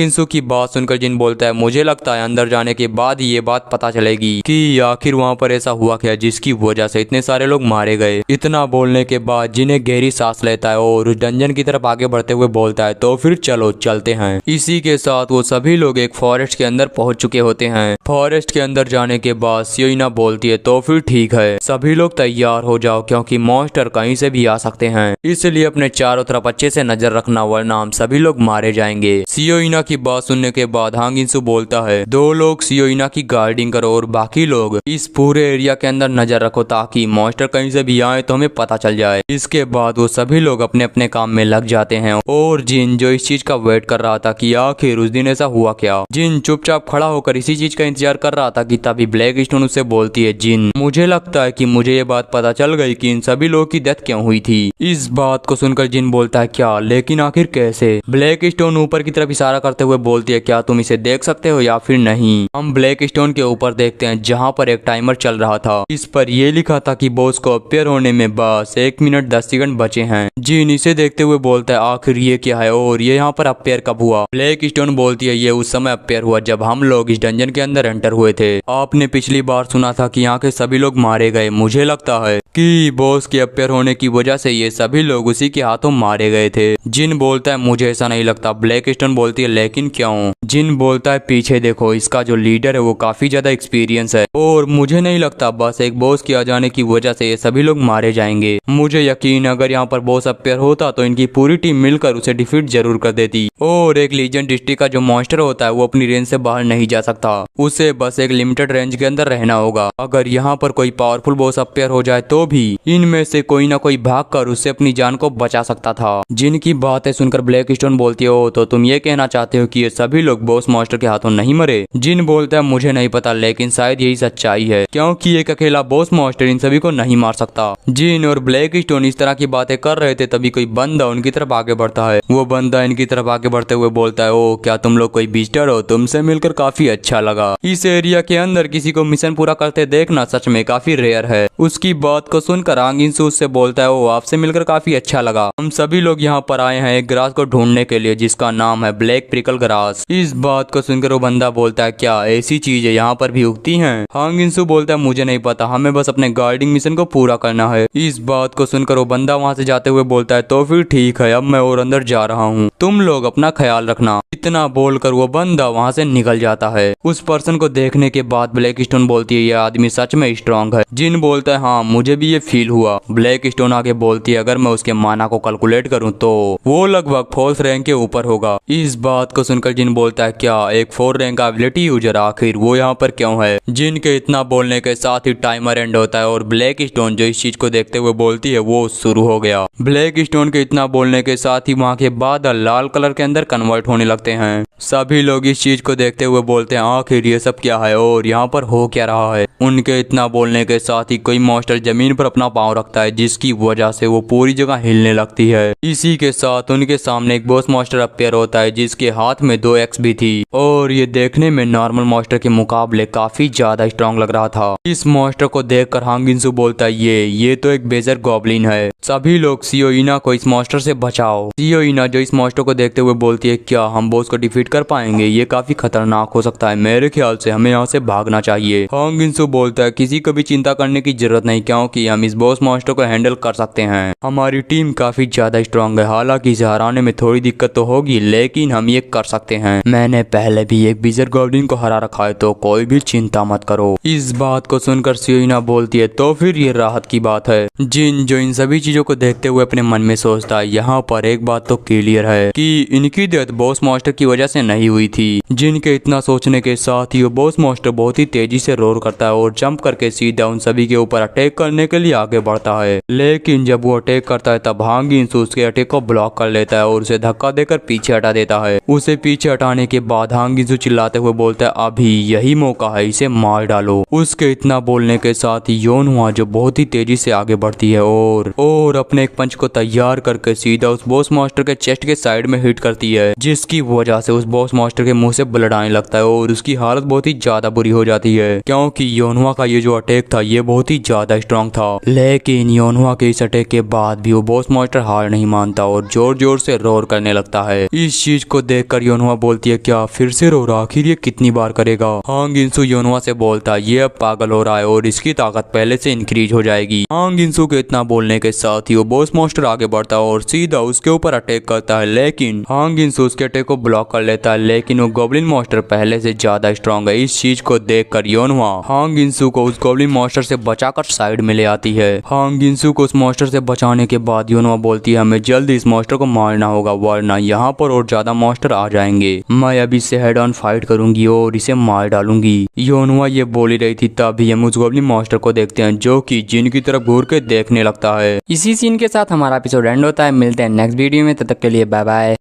इंसू की बात सुनकर जिन बोलता है मुझे लगता है अंदर जाने के बाद ही ये बात पता चलेगी कि आखिर वहाँ पर ऐसा हुआ क्या जिसकी वजह से इतने सारे लोग मारे गए। इतना बोलने के बाद जिन्हें गहरी सांस लेता है और उस डंजन की तरफ आगे बढ़ते हुए बोलता है तो फिर चलो चलते हैं। इसी के साथ वो सभी लोग एक फॉरेस्ट के अंदर पहुंच चुके होते हैं। फॉरेस्ट के अंदर जाने के बाद सियोइना बोलती है तो फिर ठीक है सभी लोग तैयार हो जाओ क्योंकि मॉन्स्टर कहीं से भी आ सकते हैं, इसलिए अपने चारों तरफ अच्छे से नजर रखना वरना हम सभी लोग मारे जाएंगे। सियोइना की बात सुनने के बाद हांग इंसू बोलता है दो लोग सियोइना की गार्डिंग करो और बाकी लोग इस पूरे एरिया के अंदर नजर रखो ताकि मॉन्स्टर कहीं से भी आए तो हमें पता चल जाए। इसके बाद वो सभी लोग अपने अपने काम में लग जाते हैं और जिन जो इस चीज का वेट कर रहा था कि आखिर उस दिन ऐसा हुआ क्या, जिन चुपचाप खड़ा होकर इसी चीज का इंतजार कर रहा था कि तभी ब्लैक स्टोन उससे बोलती है जिन मुझे लगता है कि मुझे ये बात पता चल गई कि इन सभी लोगों की डेथ क्यों हुई थी। इस बात को सुनकर जिन बोलता है क्या, लेकिन आखिर कैसे। ब्लैक स्टोन ऊपर की तरफ इशारा करते हुए बोलती है क्या तुम इसे देख सकते हो या फिर नहीं। हम ब्लैक स्टोन के ऊपर देखते हैं जहाँ पर एक टाइमर चल रहा था, इस पर यह लिखा था कि बॉस को अपेयर होने में बस 1 मिनट 10 सेकंड बचे हैं। जिन इसे देखते हुए बोलता है आखिर ये क्या है और ये यहाँ पर अपेयर कब हुआ। ब्लैक स्टोन बोलती है ये उस समय अपेयर हुआ जब हम लोग इस डंजन के अंदर एंटर हुए थे। आपने पिछली बार सुना था कि यहाँ के सभी लोग मारे गए, मुझे लगता है कि बॉस के अपेयर होने की वजह से ये सभी लोग उसी के हाथों मारे गए थे। जिन बोलता है मुझे ऐसा नहीं लगता। ब्लैक स्टोन बोलती है लेकिन क्यों। जिन बोलता है पीछे देखो इसका जो लीडर है वो काफी ज्यादा एक्सपीरियंस है और मुझे नहीं लगता बस एक बॉस के आ जाने की वजह से ये सभी लोग मारे जाएंगे। मुझे यकीन अगर यहाँ पर बॉस अपेयर होता तो इनकी पूरी टीम मिलकर उसे डिफीट जरूर कर देती और एक लीजेंड डिस्ट्रिक्ट का जो मॉन्स्टर होता है वो अपनी रेंज से बाहर नहीं जा सकता, उसे बस एक लिमिटेड रेंज के अंदर रहना होगा। अगर यहाँ पर कोई पावरफुल बॉस अपेयर हो जाए तो भी इनमें से कोई ना कोई भागकर उससे अपनी जान को बचा सकता था। जिनकी बातें सुनकर ब्लैक स्टोन बोलती हो तो तुम ये कहना चाहते हो कि ये सभी लोग बॉस मॉन्स्टर के हाथों नहीं मरे? जिन बोलता है मुझे नहीं पता, लेकिन शायद यही सच्चाई है, क्योंकि एक अकेला बॉस मॉन्स्टर इन सभी को नहीं मार सकता। जिन और ब्लैक स्टोन इस तरह की बातें कर रहे थे तभी कोई बंदा उनकी तरफ आगे बढ़ता है। वो बंदा इनकी तरफ आगे बढ़ते हुए बोलता है, ओ क्या तुम लोग कोई विजिटर हो? तुमसे मिलकर काफी अच्छा लगा। इस एरिया के अंदर किसी को मिशन पूरा करते देखना सच में काफी रेयर है। उसकी बात को सुनकर आंगिनसू उससे बोलता है, ओ आपसे मिलकर काफी अच्छा लगा। हम सभी लोग यहाँ पर आए हैं एक ग्रास को ढूंढने के लिए जिसका नाम है ब्लैक प्रिकल ग्रास। इस बात को सुनकर वो बंदा बोलता है, क्या ऐसी चीजें यहाँ पर भी उगती हैं? आंगिनसू बोलता है, मुझे नहीं पता, हमें बस अपने गार्डिंग मिशन को पूरा करना है। इस बात को सुनकर वो बंदा वहाँ से जाते हुए बोलता है, तो फिर ठीक है, अब मैं और अंदर जा रहा हूँ, तुम लोग अपना ख्याल रखना। इतना बोलकर वो बंदा वहाँ से निकल जाता है। उस पर्सन को देखने के बाद ब्लैक स्टोन बोलती है, ये आदमी सच में स्ट्रांग है। जिन बोलता है, हाँ मुझे भी ये फील हुआ। ब्लैक स्टोन आगे बोलती है, अगर मैं उसके माना को कैलकुलेट करूँ तो वो लगभग 4th रैंक के ऊपर होगा। इस बात को सुनकर जिन बोलता है, क्या एक 4 रैंक का एबिलिटी यूजर आखिर वो यहाँ पर क्यों है? जिन के इतना बोलने के साथ ही टाइमर एंड होता है और ब्लैक स्टोन जो इस चीज को देखते हुए बोलती है वो शुरू हो गया। ब्लैक स्टोन के इतना बोलने के साथ ही वहाँ के बादल लाल कलर के अंदर कन्वर्ट होने लगते हैं। सभी लोग इस चीज को देखते हुए बोलते हैं, आखिर ये सब क्या है और यहाँ पर हो क्या रहा है? उनके इतना बोलने के साथ ही कोई मॉन्स्टर जमीन पर अपना पांव रखता है जिसकी वजह से वो पूरी जगह हिलने लगती है। इसी के साथ उनके सामने एक बॉस मॉन्स्टर अपीयर होता है जिसके हाथ में 2 एक्स भी थी और ये देखने में नॉर्मल मॉन्स्टर के मुकाबले काफी ज्यादा स्ट्रॉन्ग लग रहा था। इस मॉन्स्टर को देखकर हांगिनसू बोलता है, ये तो एक बेजर गॉब्लिन है, सभी लोग सियोइना को इस मॉन्स्टर से बचाओ। सियोइना जो इस मॉन्स्टर को देखते हुए बोलती है, क्या हम बॉस को डिफीट कर पाएंगे? ये काफी खतरनाक हो सकता है, मेरे ख्याल से हमें यहाँ से भागना चाहिए। हांगिनसू बोलता है, किसी को भी चिंता करने की जरूरत नहीं, क्योंकि हम इस बॉस मॉन्स्टर को हैंडल कर सकते हैं। हमारी टीम काफी ज्यादा स्ट्रांग है, हालांकि इसे हराने में थोड़ी दिक्कत तो होगी लेकिन हम ये कर सकते हैं। मैंने पहले भी एक बेजर गॉब्लिन को हरा रखा है, तो कोई भी चिंता मत करो। इस बात को सुनकर सियोइना बोलती है, तो फिर ये राहत की बात है। जिन जो इन सभी चीजों को देखते हुए अपने मन में सोचता है, यहाँ पर एक बात तो क्लियर है कि इनकी डेथ बॉस मॉन्स्टर की वजह से नहीं हुई थी। जिनके इतना सोचने के साथ ही वो बॉस मॉन्स्टर बहुत ही तेजी से रोर करता है और जंप करके सीधा उन सभी के ऊपर अटैक करने के लिए आगे बढ़ता है। लेकिन जब वो अटैक करता है तब हांगिनसू उसके अटैक को ब्लॉक कर लेता है और उसे धक्का देकर पीछे हटा देता है। उसे पीछे हटाने के बाद हांगिनसू चिल्लाते हुए बोलता है, अभी यही मौका है, इसे मार डालो। उसके इतना बोलने के साथ ही योनहुआ जो बहुत ही तेजी से आगे बढ़ती है और अपने एक पंच को तैयार करके सीधा उस बॉस मॉन्स्टर के चेस्ट के साइड में हिट करती है, जिसकी वजह से उस बॉस मॉन्स्टर के मुंह से ब्लड आने लगता है और उसकी हालत बहुत ही ज्यादा बुरी हो जाती है, क्योंकि योनहुआ का ये जो अटैक था ये बहुत ही ज्यादा स्ट्रांग था। लेकिन योनहुआ के इस अटैक के बाद भी वो बॉस मॉन्स्टर हार नहीं मानता और जोर जोर से रोर करने लगता है। इस चीज को देखकर योनहुआ बोलती है, क्या फिर से रोर? आखिर ये कितनी बार करेगा? हांगिनसू योनहुआ से बोलता है, ये अब पागल हो रहा है और इसकी ताकत पहले से इंक्रीज हो जाएगी। हांगिनसू के इतना बोलने के साथ ही वो बॉस मॉन्स्टर आगे बढ़ता है और सीधा उसके ऊपर अटैक करता है, लेकिन हांगिनसू उसके अटैक को ब्लॉक कर लेता है। लेकिन वो गोब्लिन मॉन्स्टर पहले से ज्यादा स्ट्रांग है। इस चीज को देखकर योनहुआ हांगिनसू को उस गोब्लिन मॉन्स्टर से बचाकर साइड में ले आती है। हांगिनसू को उस मॉन्स्टर से बचाने के बाद योनहुआ बोलती है, हमें जल्दी इस मॉन्स्टर को मारना होगा वरना यहाँ पर और ज्यादा मॉन्स्टर आ जाएंगे। मैं अभी इससे हेड ऑन फाइट करूंगी और इसे मार डालूंगी। योनहुआ ये बोल ही रही थी तभी हम उस गोब्लिन मॉन्स्टर को देखते हैं जो कि जिन की तरफ घूर के देखने लगता है। इसी सीन के साथ हमारा एपिसोड एंड होता है। मिलते हैं नेक्स्ट वीडियो में, तब तक के लिए बाय बाय।